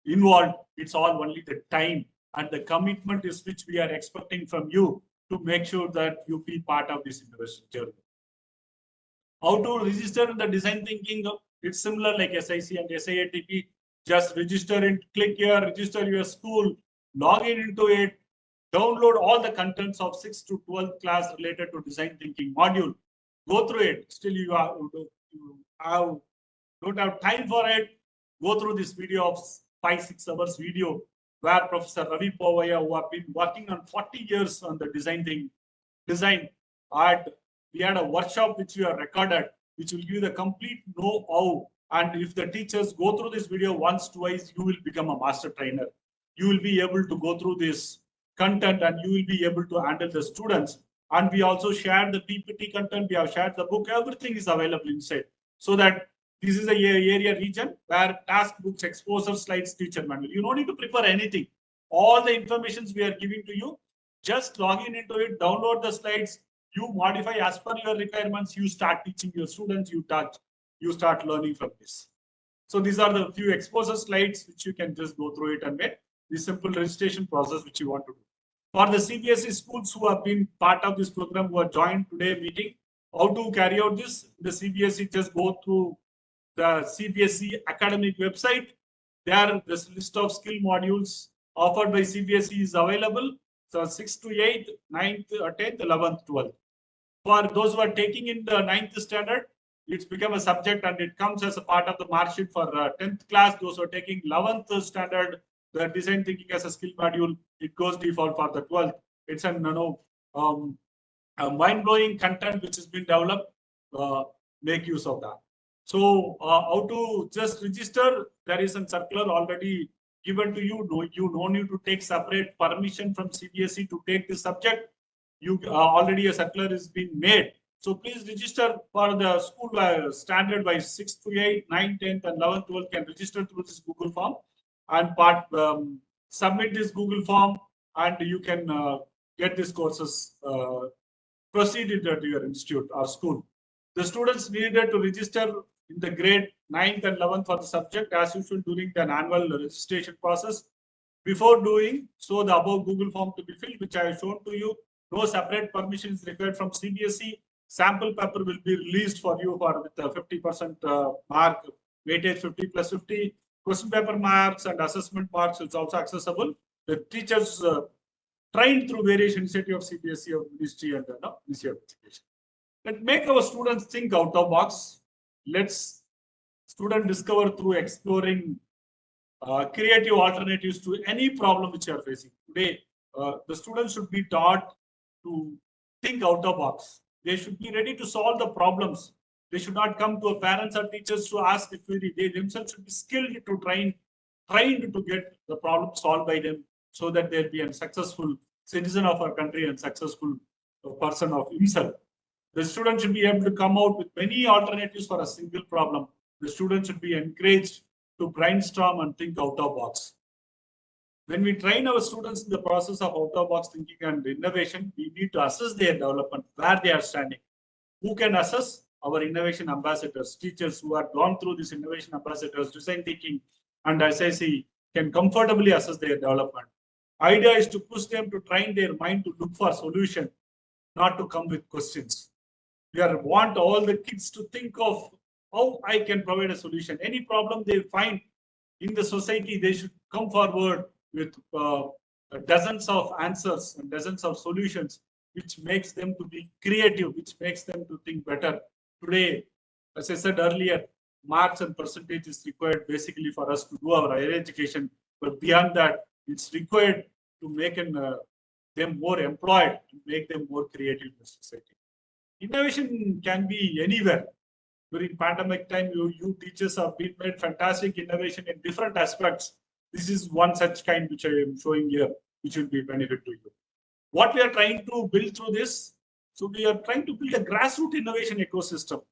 involved. It's all only the time and the commitment is which we are expecting from you to make sure that you be part of this innovation journey. How to register in the design thinking? It's similar like SIC and SIATP. Just register it, click here, register your school, log in into it, download all the contents of 6th to 12th class related to design thinking module. Go through it. Still, you don't have time for it. Go through this video of 5-6 hours video where Professor Ravi Povaya, who have been working on 40 years on the design, we had a workshop which we have recorded, which will give you the complete know-how. And if the teachers go through this video once, twice, you will become a master trainer. You will be able to go through this content and you will be able to handle the students. And we also shared the PPT content. We have shared the book. Everything is available inside. So that this is a area region where task books, exposure slides, teacher manual. You don't need to prepare anything. All the information we are giving to you, just log in into it, download the slides, you modify as per your requirements, you start teaching your students, you start learning from this. So these are the few exposure slides which you can just go through it and make the simple registration process which you want to do. For the CBSE schools who have been part of this program, who are joined today meeting, how to carry out this? The CBSE just go through the CBSE academic website. There, this list of skill modules offered by CBSE is available. So 6th to 8th, 9th, 10th, 11th, 12th. For those who are taking in the 9th standard, it's become a subject and it comes as a part of the mark sheet for 10th class. Those who are taking 11th standard, the design thinking as a skill module, it goes default for the 12th. It's a mind-blowing content which has been developed. Make use of that. So how to just register? There is a circular already given to you. You don't need to take separate permission from CBSE to take this subject. You already a circular is being made. So please register for the school standard by 6th to 8th, 9th, 10th, and 11th, 12th can register through this Google form and submit this Google form, and you can get these courses proceeded at your institute or school. The students needed to register in the grade 9th and 11th for the subject as usual during the annual registration process. Before doing so, the above Google form to be filled, which I have shown to you. No separate permission is required from CBSE. Sample paper will be released for you for with 50% mark, weightage 50 plus 50. Question paper marks and assessment marks is also accessible. The teachers trained through various initiatives of CBSE, of Ministry and Ministry of Education. Let's make our students think out of box. Let's student discover through exploring creative alternatives to any problem which you are facing. Today, the students should be taught to think out of box. They should be ready to solve the problems. They should not come to parents or teachers to ask the query. They themselves should be skilled to trained to get the problem solved by them, so that they'll be a successful citizen of our country and successful person of himself. The student should be able to come out with many alternatives for a single problem. The student should be encouraged to brainstorm and think out of box. When we train our students in the process of out of box thinking and innovation, we need to assess their development, where they are standing. Who can assess? Our innovation ambassadors, teachers who have gone through this innovation ambassadors, design thinking, and SIC can comfortably assess their development. Idea is to push them to train their mind to look for solution, not to come with questions. We want all the kids to think of how I can provide a solution. Any problem they find in the society, they should come forward with dozens of answers and dozens of solutions, which makes them to be creative, which makes them to think better. Today, as I said earlier, marks and percentage is required basically for us to do our higher education. But beyond that, it's required to make them more employed and make them more creative in the society. Innovation can be anywhere. During pandemic time, you teachers have been made fantastic innovation in different aspects. This is one such kind which I am showing here, which will be benefit to you. What we are trying to build through this, so we are trying to build a grassroots innovation ecosystem,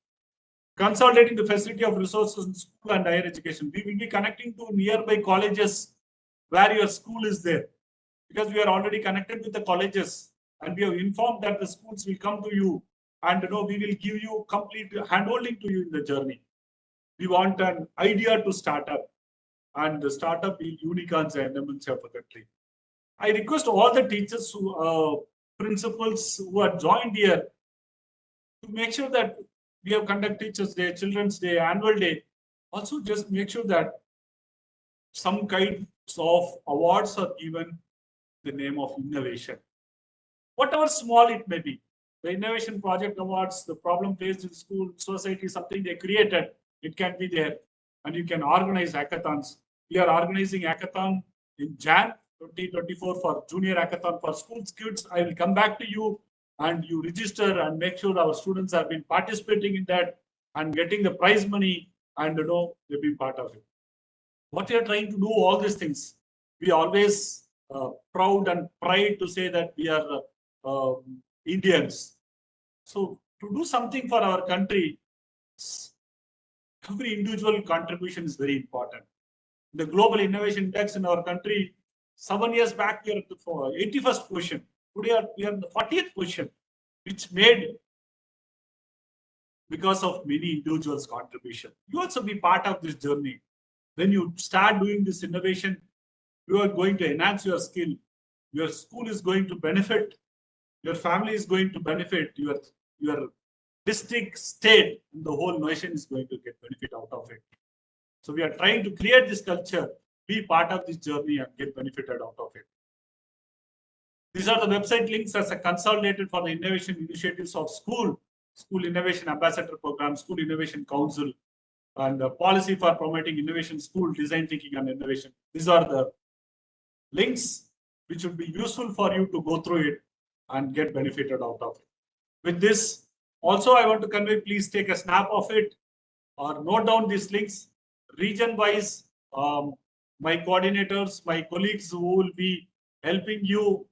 consolidating the facility of resources in school and higher education. We will be connecting to nearby colleges where your school is there, because we are already connected with the colleges, and we have informed that the schools will come to you, and we will give you complete handholding to you in the journey. We want an idea to start up, and the startup be unicorns and MNC of the country. I request all the teachers, principals who are joined here, to make sure that we have conduct Teachers' Day, Children's Day, Annual Day. Also, just make sure that some kinds of awards are given the name of innovation, whatever small it may be. The Innovation Project Awards, the problem faced in school, society, something they created, it can be there. And you can organize hackathons. We are organizing hackathon in Jan 2024 for junior hackathon for school kids. I will come back to you, and you register and make sure our students have been participating in that and getting the prize money, and they've been part of it. What we are trying to do, all these things, we always proud and pride to say that we are Indians. So to do something for our country, every individual contribution is very important. The Global Innovation Index in our country, 7 years back, we are at the 81st position. Today, we are in the 40th position, which made because of many individuals' contribution. You also be part of this journey. When you start doing this innovation, you are going to enhance your skill. Your school is going to benefit. Your family is going to benefit. Your district, state, and the whole nation is going to get benefit out of it. So we are trying to create this culture, be part of this journey, and get benefited out of it. These are the website links as a consolidated for the innovation initiatives of school innovation ambassador program, school innovation council, and the policy for promoting innovation, school design thinking and innovation. These are the links which would be useful for you to go through it and get benefited out of it. With this, also I want to convey, please take a snap of it or note down these links. Region wise, my coordinators, my colleagues who will be helping you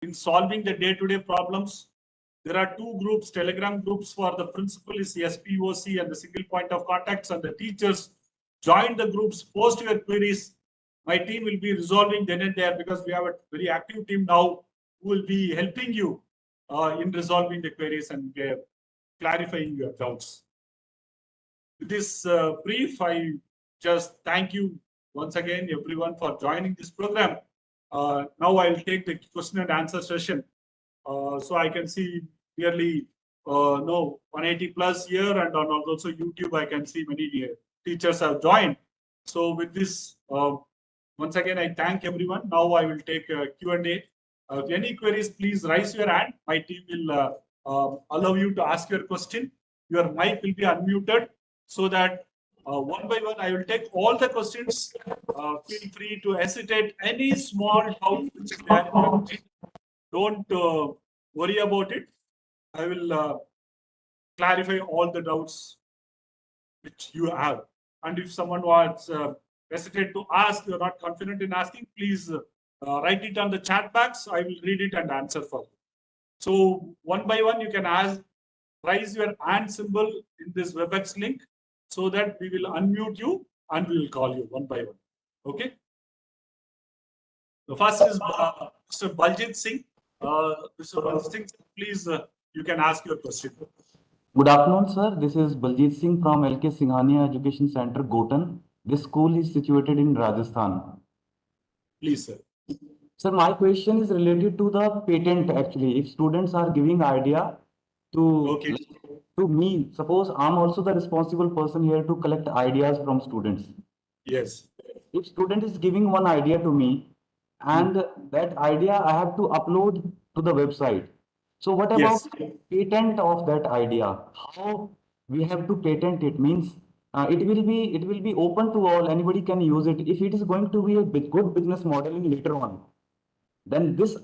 in solving the day-to-day problems. There are two groups, Telegram groups for the principal is SPOC and the single point of contacts, and the teachers. Join the groups, post your queries. My team will be resolving then and there, because we have a very active team now who will be helping you in resolving the queries and clarifying your doubts. With this brief, I just thank you once again, everyone, for joining this program. Now I'll take the question and answer session. So I can see clearly, 180 plus here, and on also YouTube, I can see many teachers have joined. So with this, once again, I thank everyone. Now I will take Q&A. If any queries, please raise your hand. My team will allow you to ask your question. Your mic will be unmuted, so that one by one, I will take all the questions. Feel free to hesitate any small doubt which is there. Don't worry about it. I will clarify all the doubts which you have. And if someone wants hesitate to ask, you're not confident in asking, please write it on the chat box. I will read it and answer for you. So one by one, you can raise your hand symbol in this WebEx link, so that we will unmute you and we will call you one by one. Okay. The first is Mr. Baljit Singh. Mr. Baljit Singh, please, you can ask your question. Good afternoon, sir. This is Baljit Singh from LK Singhania Education Center, Gotan. This school is situated in Rajasthan. Please, sir. Sir, my question is related to the patent actually. If students are giving idea Okay. to me, suppose I'm also the responsible person here to collect ideas from students. Yes. If student is giving one idea to me and that idea I have to upload to the website. So what about patent of that idea? How we have to patent it? Means it will be open to all. Anybody can use it. If it is going to be a good business modeling later on, then this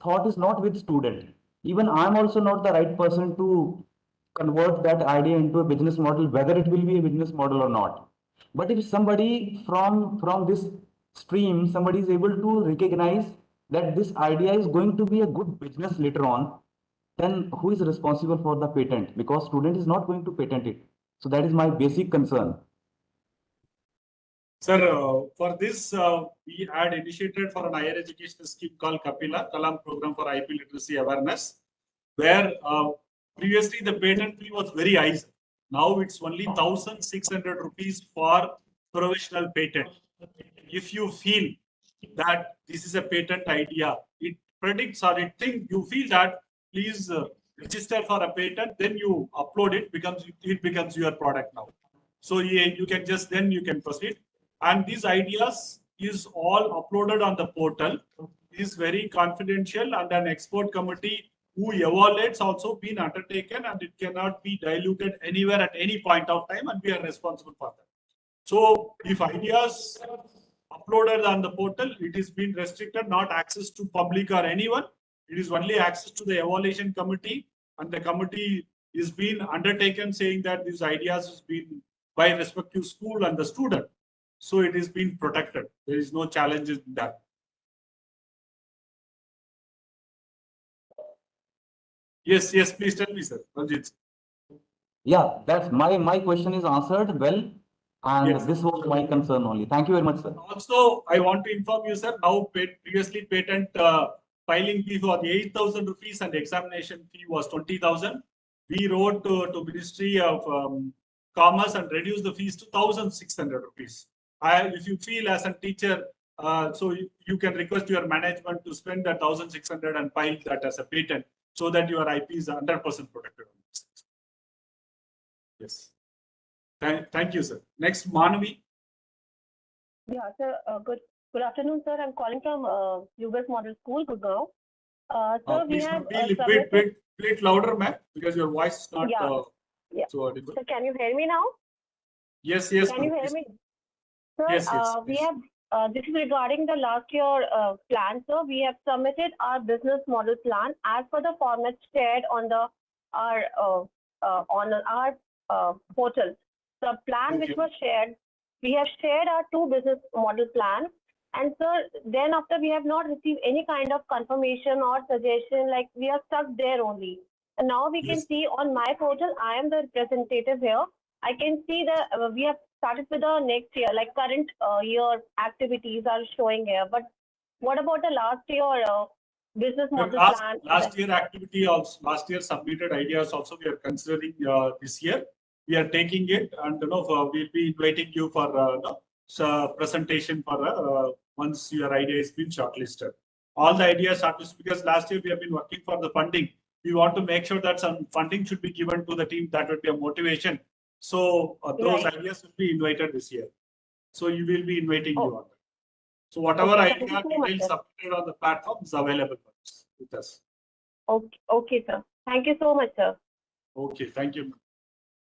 thought is not with student. Even I'm also not the right person to convert that idea into a business model, whether it will be a business model or not. But if somebody from this stream, somebody is able to recognize that this idea is going to be a good business later on, then who is responsible for the patent? Because student is not going to patent it. So that is my basic concern. Sir, for this, we had initiated for an higher education scheme called Kapila, Kalam Program for IP Literacy Awareness, where previously the patent fee was very high. Now it's only 1,600 rupees for provisional patent. If you feel that this is a patent idea, it predicts or it thinks you feel that, please register for a patent, then you upload it, it becomes your product now. So you can just, then you can proceed. And these ideas is all uploaded on the portal, is very confidential, and an expert committee who evaluates also been undertaken, and it cannot be diluted anywhere at any point of time, and we are responsible for that. So if ideas uploaded on the portal, it is been restricted, not access to public or anyone. It is only access to the evaluation committee, and the committee is being undertaken saying that these ideas has been by respective school and the student. So it is being protected. There is no challenges in that. Yes, please tell me, sir. Ranjit. Yeah, that's my question is answered well. And this was my concern only. Thank you very much, sir. Also, I want to inform you, sir, now previously patent filing fee was 8,000 rupees and examination fee was 20,000. We wrote to Ministry of Commerce and reduced the fees to 1,600 rupees. If you feel as a teacher, so you can request your management to spend that 1,600 and file that as a patent so that your IP is 100% protected. Yes. Thank you, sir. Next, Manavi. Yeah, sir. Good afternoon, sir. I'm calling from UBS Model School, Gurgaon. Sir, we have bit louder, ma'am, because your voice is not so audible. So can you hear me now? Yes. Can you hear me? Sir, yes. We have. This is regarding the last year plan, sir. We have submitted our business model plan as per the format shared on our portal. The plan which was shared, we have shared our 2 business model plans, and sir, then after we have not received any kind of confirmation or suggestion, like we are stuck there only. And now we can see on my portal, I am the representative here. I can see that we have started with the next year, like current year activities are showing here. But what about the last year business model plan? Last year activity also, last year submitted ideas also we are considering this year. We are taking it, and we'll be inviting you for presentation for once your idea has been shortlisted. All the ideas shortlisted, because last year we have been working for the funding. We want to make sure that some funding should be given to the team. That would be a motivation. So those ideas will be invited this year. So you will be inviting you on that. So whatever idea details submitted on the platform is available with us. Okay, sir. Thank you so much, sir. Okay, thank you.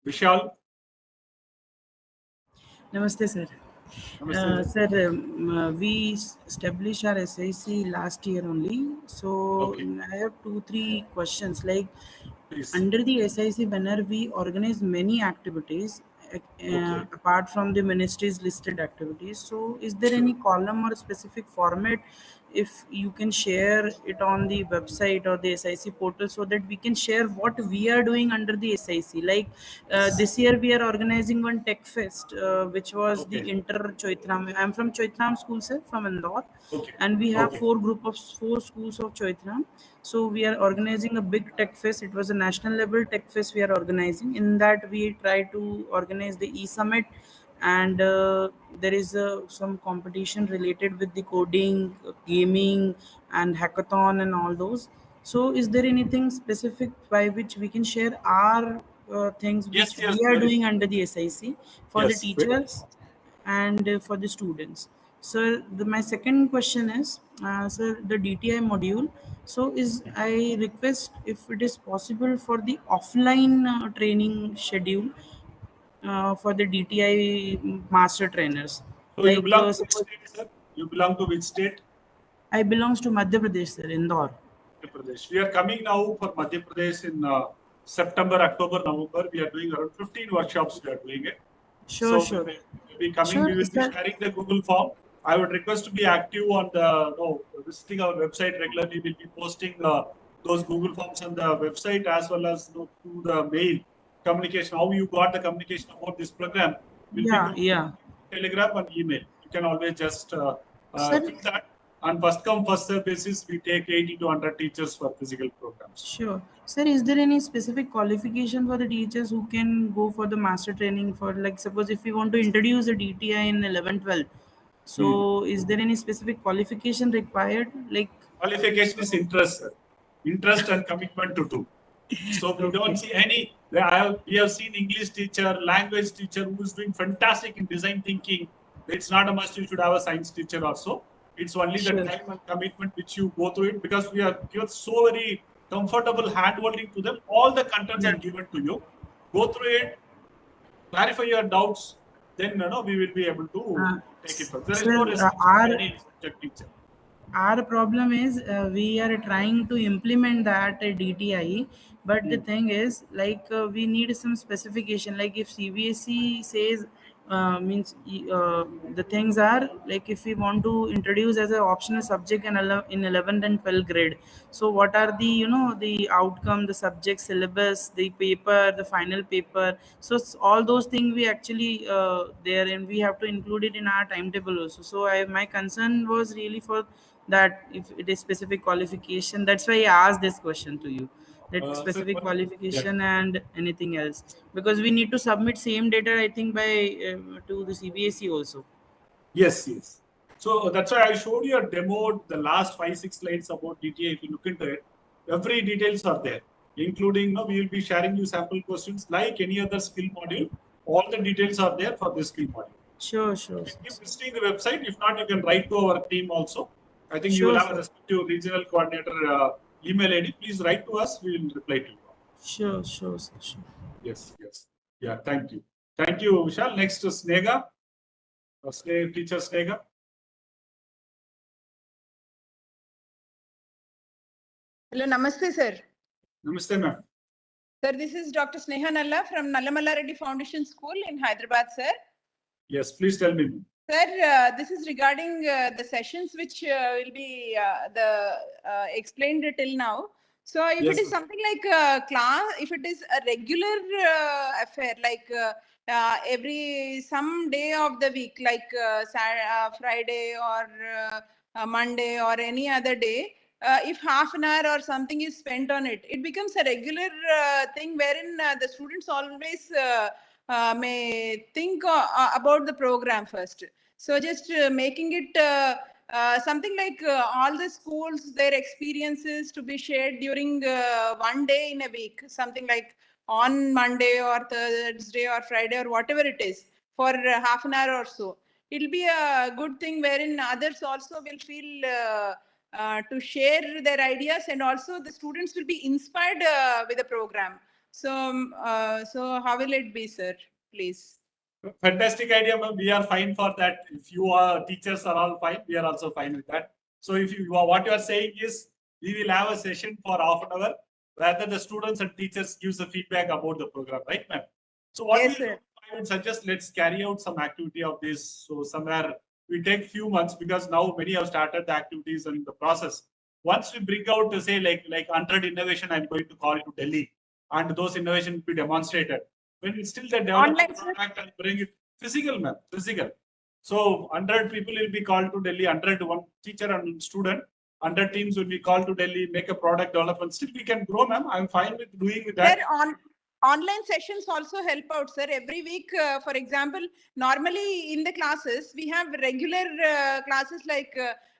Vishal. Namaste, sir. Sir, we established our SIC last year only. So I have 2-3 questions. Like, under the SIC banner, we organize many activities apart from the ministry's listed activities. So is there any column or specific format if you can share it on the website or the SIC portal so that we can share what we are doing under the SIC. Like this year we are organizing one tech fest, which was the Okay. Inter Choitram. I'm from Choitram school, sir, from Indore, Okay. and we have Okay. four schools of Choitram. So we are organizing a big tech fest. It was a national level tech fest we are organizing. In that we try to organize the e-summit, and there is some competition related with the coding, gaming, and hackathon and all those. So is there anything specific by which we can share our things Yes, which yes, we are very. doing under the SIC for the Yes. teachers and for the students? So my second question is, sir, the DTI module. So is I request if it is possible for the offline training schedule for the DTI master trainers. So you Like belong to which suppose state, sir? You belong to which state? I belongs to Madhya Pradesh, sir, Indore. Madhya Pradesh. We are coming now for Madhya Pradesh in September, October, November. We are doing around 15 workshops. We are doing it. Sure, So we sure, will be coming. sure, We will be sir. sharing the Google form. I would request to be active on the visiting our website regularly. We'll be posting those Google forms on the website as well as through the mail communication. How you got the communication about this program will be Yeah, through yeah. Telegram and email. You can always just Sir, fill that. On first come first serve basis, we take 80 to 100 teachers for physical programs. sure. Sir, is there any specific qualification for the teachers who can go for the master training for, like, suppose if we want to introduce a DTI in 11, 12, Hmm. so is there any specific qualification required? Like, Qualification is interest, sir. Interest and commitment to do. So we don't okay, see any. We have seen English teacher, language teacher who is doing fantastic in design thinking. It's not a must. You should have a science teacher also. It's only the sure. time and commitment which you go through it because we are given so very comfortable hand holding to them. All the contents Yeah. are given to you. Go through it, clarify your doubts. Then we will be able to take it further. There is no Sir, restriction of any subject teacher. our problem is we are trying to implement that DTI, but the Hmm. thing is, like, we need some specification. Like if CBSE says, the things are like, if we want to introduce as an optional subject in 11th and 12th grade, so what are the, the outcome, the subject syllabus, the paper, the final paper. So all those things we actually there, and we have to include it in our timetable also. So my concern was really for that, if it is specific qualification. That's why I asked this question to you, that So, specific yeah. qualification and anything else, because we need to submit same data, I think, by to the CBSE also. Yes, yes. So that's why I showed you a demo, the last 5, 6 slides about DTA. If you look into it, every details are there, including we will be sharing you sample questions like any other skill module. All the details are there for this skill module. Sure, You sure, can keep sir. visiting the website. If not, you can write to our team also. I think you will Sure, have a sir. respective regional coordinator email ID. Please write to us. We will reply to you. Sure, sure, sir. Sure. Yes, yes. Yeah, thank you. Thank you, Vishal. Next is Snega, teacher Snega. Hello, namaste, sir. Namaste, ma'am. Sir, this is Dr. Sneha Nalla from Nallamalla Reddy Foundation School in Hyderabad, sir. Yes, please tell me, ma'am. Sir, this is regarding the sessions which will be explained till now. So, if Yes, it is ma'am. something like a class, if it is a regular affair, like every some day of the week, like Friday or Monday or any other day, if half an hour or something is spent on it, it becomes a regular thing wherein the students always may think about the program first. So just making it something like all the schools, their experiences to be shared during one day in a week, something like on Monday or Thursday or Friday or whatever it is, for half an hour or so. It'll be a good thing wherein others also will feel to share their ideas, and also the students will be inspired with the program. So how will it be, sir? Please. Fantastic idea, ma'am. We are fine for that. If you are teachers are all fine, we are also fine with that. So if you are, what you are saying is we will have a session for half an hour where the students and teachers gives the feedback about the program, right, ma'am? So what Yes, we'll sir. do, I would suggest let's carry out some activity of this. So somewhere we take few months because now many have started the activities and the process. Once we bring out, say, like 100 innovation, I'm going to call to Delhi, and those innovation will be demonstrated. When it's still the development Online, sir? product and bring it physical, ma'am, physical. So 100 people will be called to Delhi, 100 one teacher and student, 100 teams will be called to Delhi, make a product development. Still we can grow, ma'am. I'm fine with doing with that. Online sessions also help out, sir. Every week, for example, normally in the classes, we have regular classes like,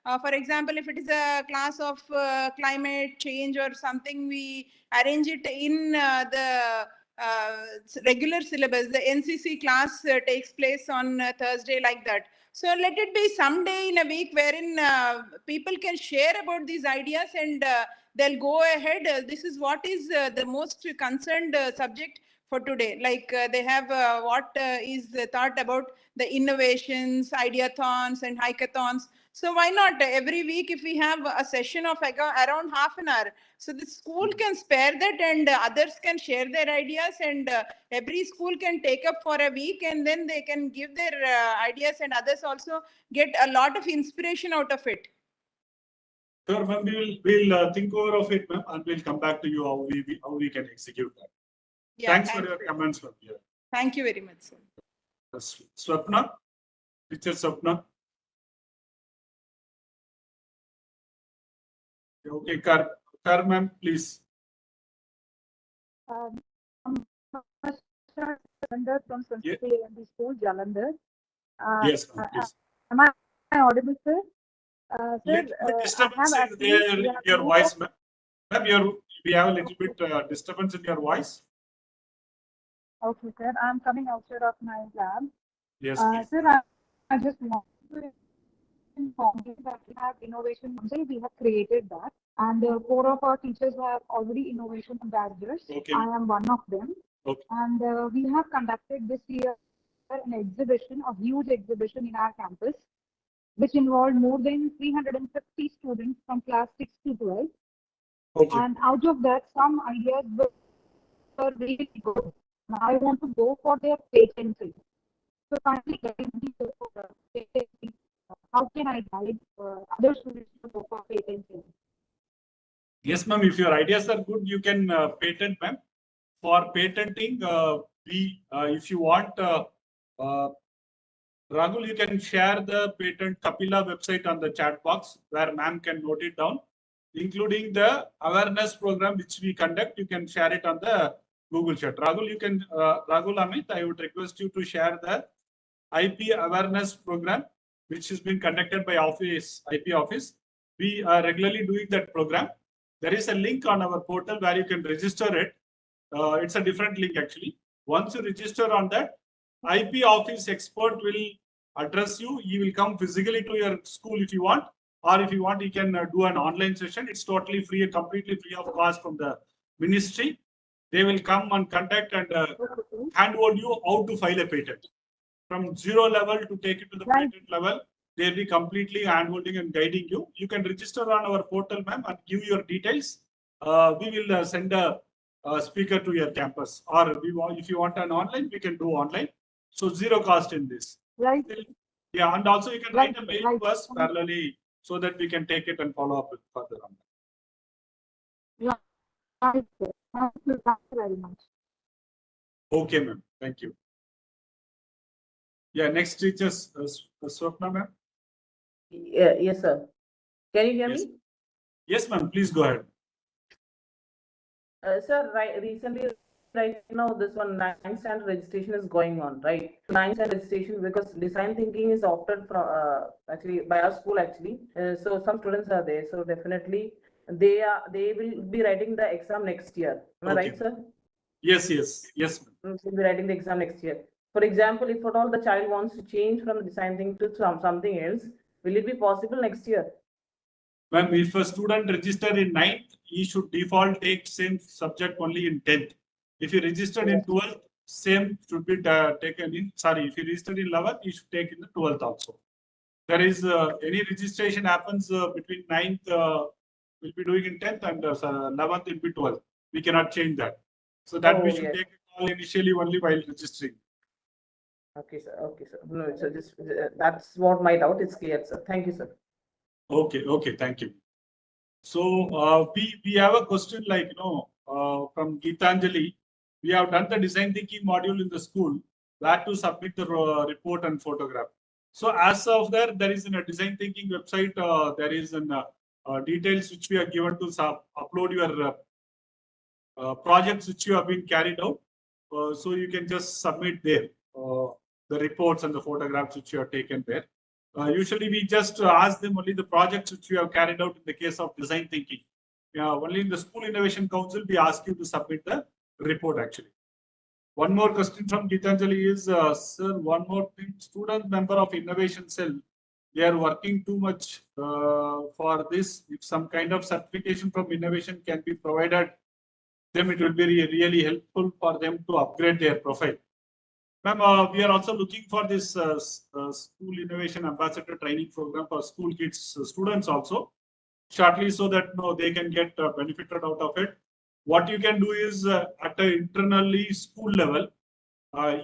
for example, if it is a class of climate change or something, we arrange it in the regular syllabus. The NCC class takes place on Thursday like that. So let it be some day in a week wherein people can share about these ideas and they'll go ahead. This is what is the most concerned subject for today. Like they have what is thought about the innovations, ideathons and hackathons. So why not every week if we have a session of around half an hour, so the school can spare that and others can share their ideas and every school can take up for a week and then they can give their ideas and others also get a lot of inspiration out of it. Sure, ma'am, we'll think over of it, ma'am, and we'll come back to you how we can execute that. Yeah, Thanks for your comments, ma'am. Yeah. Thank you very much, sir. Swapna, teacher Swapna. Okay, Kar ma'am, please. Jalandhar from Sanskrit AMD School, Jalandhar. Yes, ma'am, please. Am I audible, sir? Sir, disturbance in there, your voice, ma'am. Ma'am, we have a little bit disturbance in your voice. Okay, sir. I'm coming outside of my lab. Yes, sir, I just want to inform you that we have innovation. We have created that, and 4 of our teachers have already innovation badges. Okay. I am one of them. Okay. And we have conducted this year an exhibition, a huge exhibition in our campus, which involved more than 350 students from class 6 to 12. Okay. And out of that, some ideas were really good. I want to go for their patenting. So kindly guide me for patenting. How can I guide other students to go for patenting? Yes, ma'am. If your ideas are good, you can patent, ma'am. For patenting, if you want, Rahul, you can share the patent Kapila website on the chat box where ma'am can note it down, including the awareness program which we conduct. You can share it on the Google chat. Rahul, you can, Rahul Amit, I would request you to share the IP awareness program which has been conducted by IP office. We are regularly doing that program. There is a link on our portal where you can register it. It's a different link actually. Once you register on that, IP office expert will address you. He will come physically to your school if you want, or if you want, you can do an online session. It's totally free and completely free of cost from the ministry. They will come and contact and handhold you how to file a patent. From 0 level to take it to the patent level, they'll be completely handholding and guiding you. You can register on our portal, ma'am, and give your details. We will send a speaker to your campus, or if you want an online, we can do online. So 0 cost in this. Right. Yeah, and also you can write a mail to us parallelly so that we can take it and follow up with further on that. Right. Thank you very much. Okay, ma'am. Thank you. Yeah, next teacher, Swapna, ma'am. Yeah, yes, sir. Can you hear me? Yes, ma'am. Please go ahead. Sir, right now, this one 9th standard registration is going on, right? 9th standard registration, because design thinking is opted from actually by our school actually. So some students are there. So definitely they will be writing the exam next year. Am I right, sir? Yes. They'll be writing the exam next year. For example, if at all the child wants to change from the design thinking to something else, will it be possible next year? Ma'am, if a student registered in 9th, he should default take same subject only in 10th. If he registered in 12th, same should be taken in, if he registered in 11th, he should take in the 12th also. There is any registration happens between 9th, we'll be doing in 10th, and 11th will be 12th. We cannot change that. So that we should take a call initially only while registering. Okay, sir. Okay, sir. No, so this that's what my doubt is clear, sir. Thank you, sir. Okay, okay, thank you. So we have a question like from Geetanjali. We have done the design thinking module in the school where to submit the report and photograph. So as of there is in a design thinking website. There is an details which we are given to upload your projects which you have been carried out. So you can just submit there the reports and the photographs which you have taken there. Usually we just ask them only the projects which you have carried out in the case of design thinking. Only in the School Innovation Council, we ask you to submit the report actually. One more question from Geetanjali is, sir, one more thing, student member of Innovation Cell, they are working too much for this. If some kind of certification from innovation can be provided, then it will be really helpful for them to upgrade their profile. Ma'am, we are also looking for this School Innovation Ambassador Training Program for school kids, students also, shortly, so that they can get benefited out of it. What you can do is at an internally school level,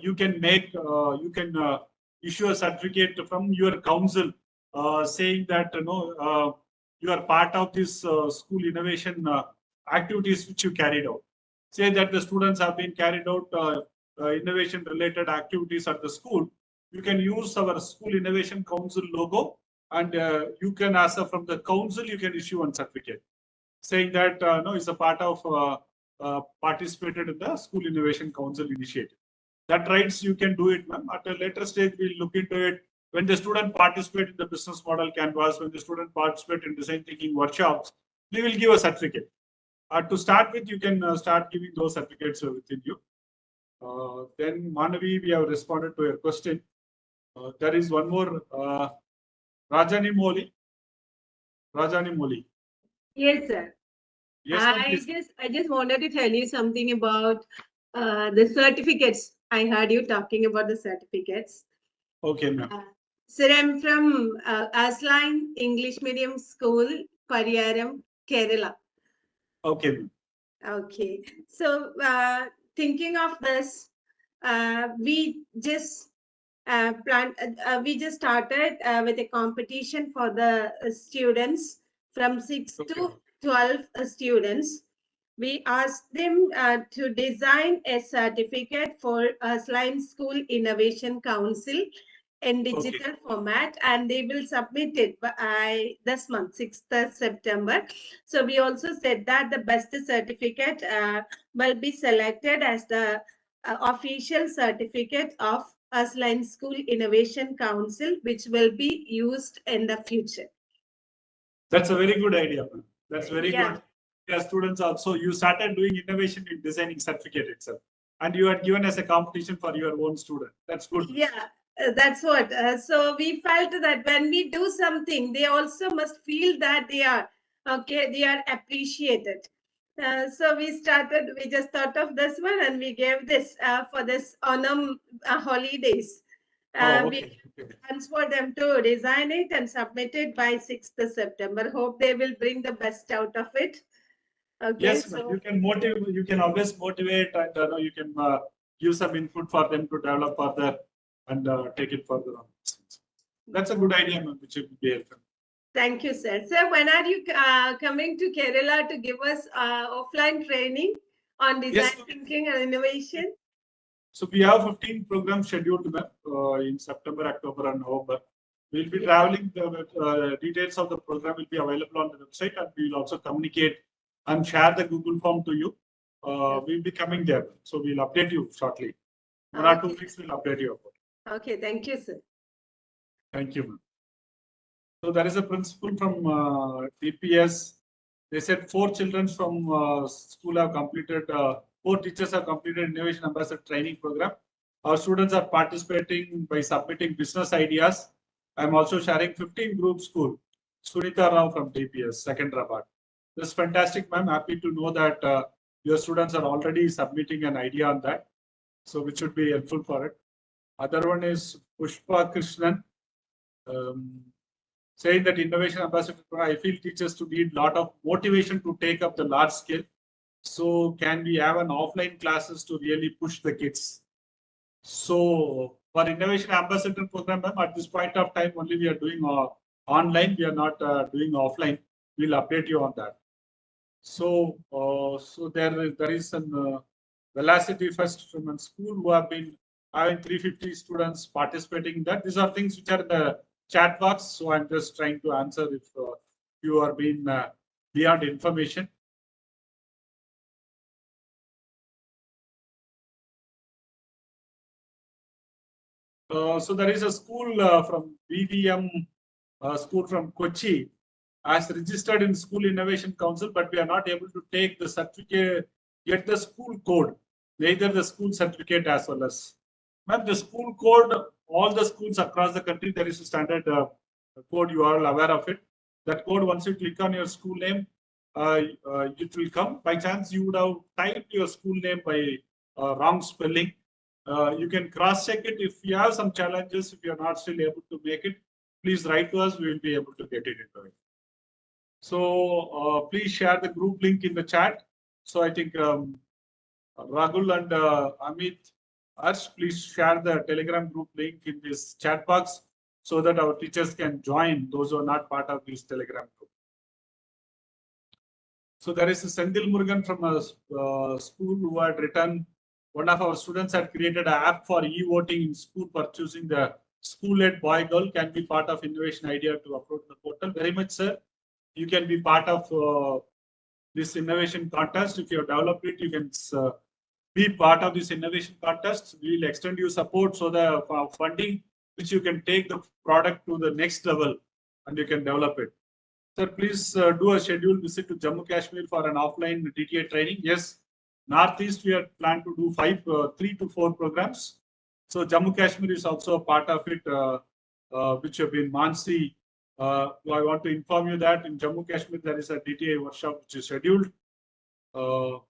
you can make, you can issue a certificate from your council saying that you are part of this school innovation activities which you carried out. Say that the students have been carried out innovation related activities at the school. You can use our School Innovation Council logo, and you can, as from the council, you can issue one certificate saying that no, it's a part of participated in the School Innovation Council initiative. That rights you can do it, ma'am. At a later stage, we'll look into it when the student participate in the business model canvas, when the student participate in design thinking workshops, we will give a certificate. To start with, you can start giving those certificates within you. Then Manavi, we have responded to your question. There is one more, Rajani Moli. Rajani Moli. Yes, sir. Yes, I just wanted to tell you something about the certificates. I heard you talking about the certificates. Okay, ma'am. Sir, I'm from Asline English Medium School, Pariyaram, Kerala. Okay, ma'am. Okay. So thinking of this, we just we just started with a competition for the students from 6 to 12 students. We asked them to design a certificate for Asline School Innovation Council in digital format, and they will submit it by this month, 6th September. So we also said that the best certificate will be selected as the official certificate of Asline School Innovation Council, which will be used in the future. That's a very good idea. That's very good. Yeah, students also, you started doing innovation in designing certificate itself, and you had given as a competition for your own student. That's good. Yeah, that's what. So we felt that when we do something, they also must feel that they are okay, they are appreciated. So we just thought of this one, and we gave this for this Onam holidays. We transfer them to design it and submit it by 6th September. Hope they will bring the best out of it. Okay, yes, so you can motivate. You can always motivate, and you can give some input for them to develop further and take it further on. That's a good idea, ma'am, which will be helpful. Thank you, sir. Sir, when are you coming to Kerala to give us offline training on design thinking and innovation? So we have 15 programs scheduled in September, October, and November. We'll be traveling. The details of the program will be available on the website, and we will also communicate and share the Google form to you. We'll be coming there, so we'll update you shortly. 1 or 2 weeks, we'll update you about it. Okay, thank you, sir. Thank you, ma'am. So there is a principal from TPS. They said 4 children from school have completed, 4 teachers have completed Innovation Ambassador Training Program. Our students are participating by submitting business ideas. I'm also sharing 15 group school. Sunita Rao from TPS, Secunderabad. This is fantastic, ma'am. Happy to know that your students are already submitting an idea on that. So which would be helpful for it. Other one is Pushpa Krishnan. Saying that Innovation Ambassador, I feel teachers to need a lot of motivation to take up the large scale. So can we have an offline classes to really push the kids? So For Innovation Ambassador Program, ma'am, at this point of time, only we are doing online. We are not doing offline. We'll update you on that. So, so there is some Velocity First Women School who have been having 350 students participating in that. These are things which are in the chat box. So I'm just trying to answer if you are being beyond information. So there is a school from BVM school from Kochi as registered in School Innovation Council, but we are not able to take the certificate, get the school code, neither the school certificate as well as. Ma'am, the school code, all the schools across the country, there is a standard code, you are all aware of it. That code, once you click on your school name, it will come. By chance, you would have typed your school name by wrong spelling. You can cross-check it. If you have some challenges, if you are not still able to make it, please write to us. We will be able to get it into it. So please share the group link in the chat. So I think Ragul and Amit, Arsh, please share the Telegram group link in this chat box so that our teachers can join those who are not part of this Telegram group. So there is a Sendil Murugan from a school who had written, one of our students had created an app for e-voting in school for choosing the school-led boy-girl. Can be part of innovation idea to upload the portal. Very much, sir. You can be part of this innovation contest. If you have developed it, you can be part of this innovation contest. We will extend you support so the funding, which you can take the product to the next level and you can develop it. Sir, please do a scheduled visit to Jammu Kashmir for an offline DTA training. Yes, Northeast we are planned to do 3 to 4 programs. So Jammu Kashmir is also a part of it, which have been Mansi. I want to inform you that in Jammu Kashmir there is a DTA workshop which is scheduled. So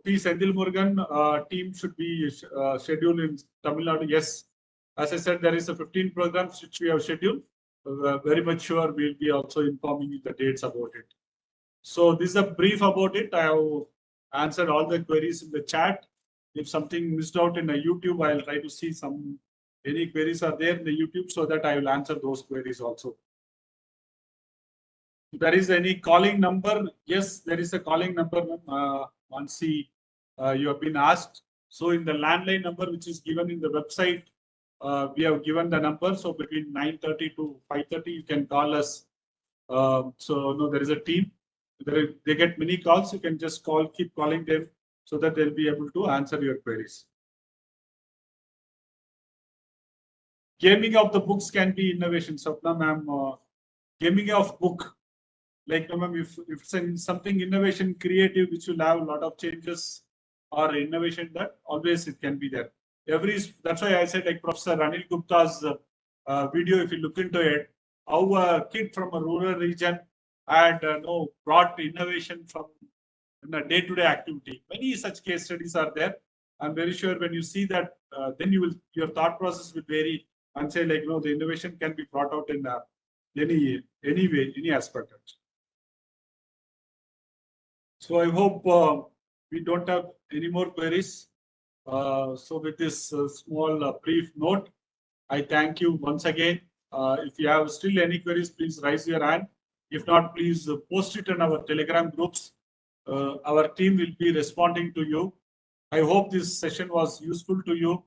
P. Sendil Murugan team should be scheduled in Tamil Nadu. Yes, as I said, there is a 15 programs which we have scheduled. Very much sure we'll be also informing you the dates about it. So this is a brief about it. I have answered all the queries in the chat. If something missed out in the YouTube, I'll try to see any queries are there in the YouTube so that I will answer those queries also. If there is any calling number, yes, there is a calling number. Once you have been asked. So in the landline number which is given in the website, we have given the number. So between 9:30 to 5:30, you can call us. So no, there is a team. They get many calls. You can just keep calling them so that they'll be able to answer your queries. Gaming of the books can be innovation. Sapna ma'am, gaming of book. Like ma'am, if it's something innovation creative, which will have a lot of changes or innovation, that always it can be there. That's why I said like Professor Anil Gupta's video, if you look into it, how a kid from a rural region had brought innovation from in a day-to-day activity. Many such case studies are there. I'm very sure when you see that, then your thought process will vary and say like, the innovation can be brought out in any way, any aspect. So I hope we don't have any more queries. So with this small brief note, I thank you once again. If you have still any queries, please raise your hand. If not, please post it in our Telegram groups. Our team will be responding to you. I hope this session was useful to you.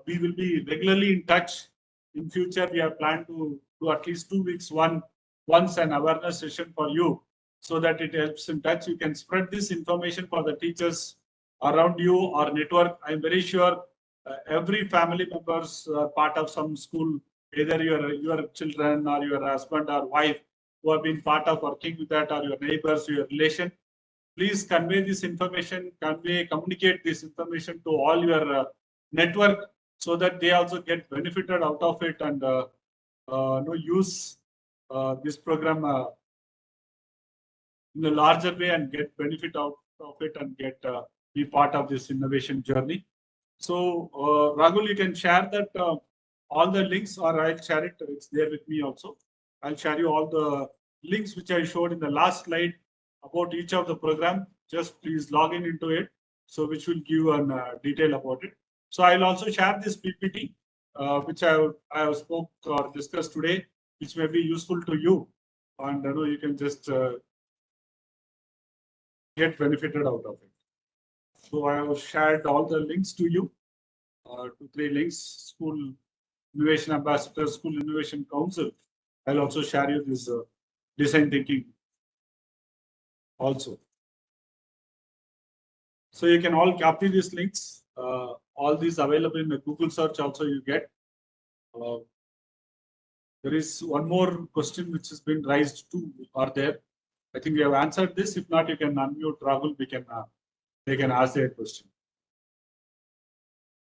We will be regularly in touch. In future, we have planned to do at least 2 weeks once an awareness session for you, so that it helps in touch. You can spread this information for the teachers around you or network. I'm very sure every family members are part of some school, either your children or your husband or wife who have been part of working with that, or your neighbors, your relation. Please convey this information, communicate this information to all your network so that they also get benefited out of it and use this program in a larger way and get benefit out of it and be part of this innovation journey. So Ragul, you can share that all the links, or I'll share it. It's there with me also. I'll share you all the links which I showed in the last slide about each of the program. Just please log into it, so which will give a detail about it. So I'll also share this PPT, which I have spoke or discussed today, which may be useful to you, and you can just get benefited out of it. So I have shared all the links to you, 2-3 links: School Innovation Ambassador, School Innovation Council. I'll also share you this design thinking also. So you can all copy these links. All these available in the Google search also you get. There is one more question which has been raised too. Are there? I think we have answered this. If not, you can unmute Rahul. They can ask their question.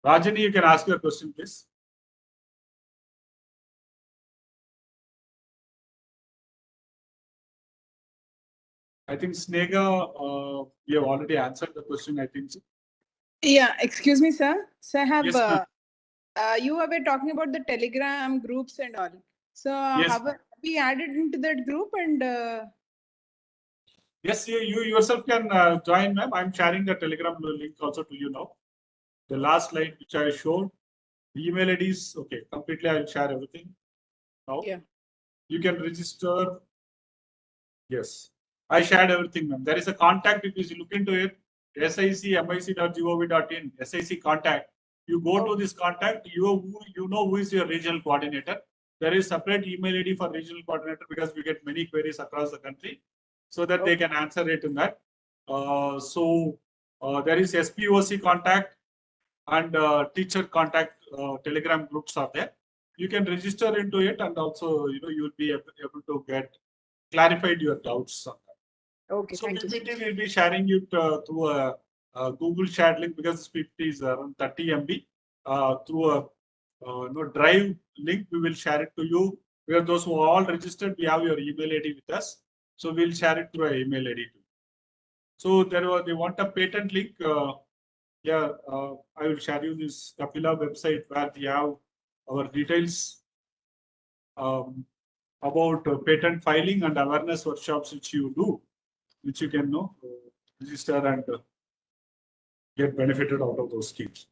Rajani, you can ask your question, please. I think Snega, we have already answered the question, I think. Yeah, excuse me, sir. So I have, Yes, you were talking about the Telegram groups and all. So yes. how are we added into that group and? Yes, you yourself can join, ma'am. I'm sharing the Telegram link also to you now. The last slide which I showed, the email IDs, okay, completely I'll share everything now. Yeah. You can register. Yes, I shared everything, ma'am. There is a contact. If you look into it, sic.mic.gov.in, SIC contact. You go to this contact, you know who is your regional coordinator. There is separate email ID for regional coordinator because we get many queries across the country, so that they can answer it in that. There is SPOC contact and teacher contact Telegram groups are there. You can register into it, and also you will be able to get clarified your doubts on that. Okay, So thank you. PPT will be sharing it through a Google shared link because this PPT is around 30 MB. Through a Drive link, we will share it to you. Where those who are all registered, we have your email ID with us, so we'll share it through an email ID too. So they want a patent link. I will share you this Kapila website where we have our details about patent filing and awareness workshops which you do, which you can register and get benefited out of those schemes.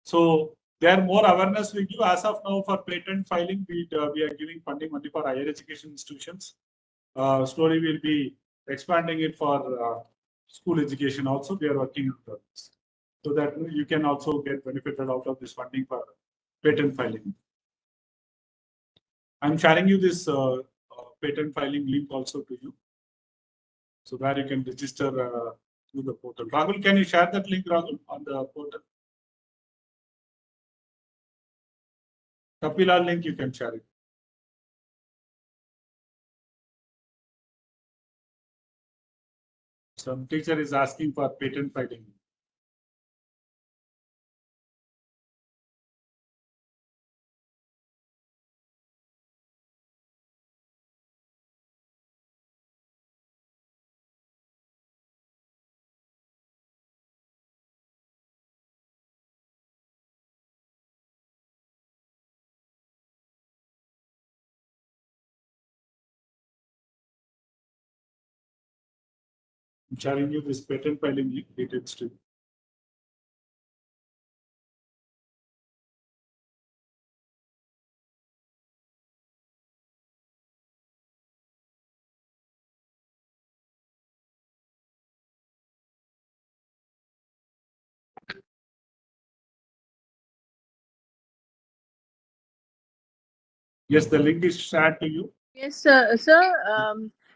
So there are more awareness we give. As of now, for patent filing, we are giving funding only for higher education institutions. Slowly we'll be expanding it for school education also. We are working on this, so that you can also get benefited out of this funding for patent filing. I'm sharing you this patent filing link also to you, so where you can register through the portal. Rahul, can you share that link, Rahul, on the portal? Kapila link, you can share it. Some teacher is asking for patent filing. I'm sharing you this patent filing link details to you. Yes, the link is shared to you. Yes, sir.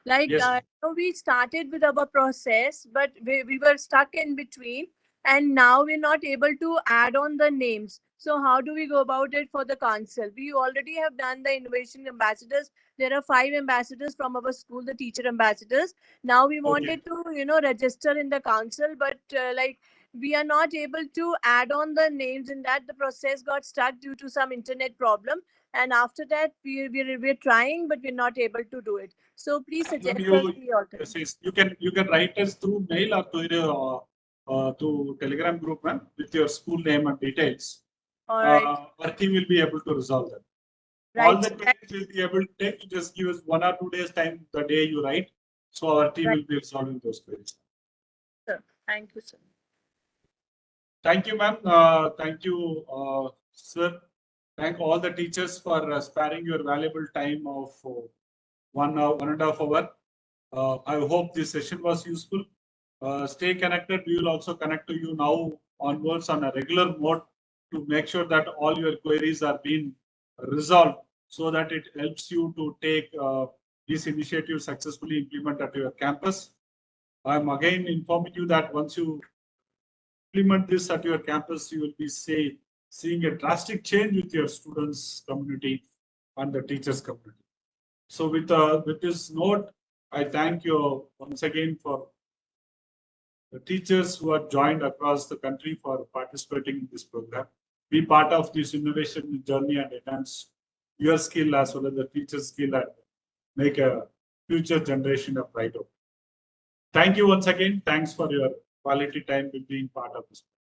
Like Yes. we started with our process, but we were stuck in between, and now we're not able to add on the names. So how do we go about it for the council? We already have done the innovation ambassadors. There are 5 ambassadors from our school, the teacher ambassadors. Now we wanted to, register in the council, but like we are not able to add on the names in that. The process got stuck due to some internet problem. And after that, we're trying, but we're not able to do it. So please suggest us the alternative. Yes, you can write us through mail or to Telegram group, ma'am, with your school name and details. All right. Our team will be able to resolve that. Right. All the queries will be able to take. Just give us 1 or 2 days time the day you write, so our team will be resolving those queries. Sir, thank you, sir. Thank you, ma'am. Thank you, sir. Thank all the teachers for sparing your valuable time of 1 hour, 1.5 hours. I hope this session was useful. Stay connected. We will also connect to you now onwards on a regular mode to make sure that all your queries are being resolved so that it helps you to take this initiative successfully implement at your campus. I'm again informing you that once you implement this at your campus, you will be seeing a drastic change with your students community and the teachers community. So with this note, I thank you once again for the teachers who have joined across the country for participating in this program. Be part of this innovation journey and enhance your skill as well as the teacher's skill and make a future generation of brighter. Thank you once again. Thanks for your quality time being part of this.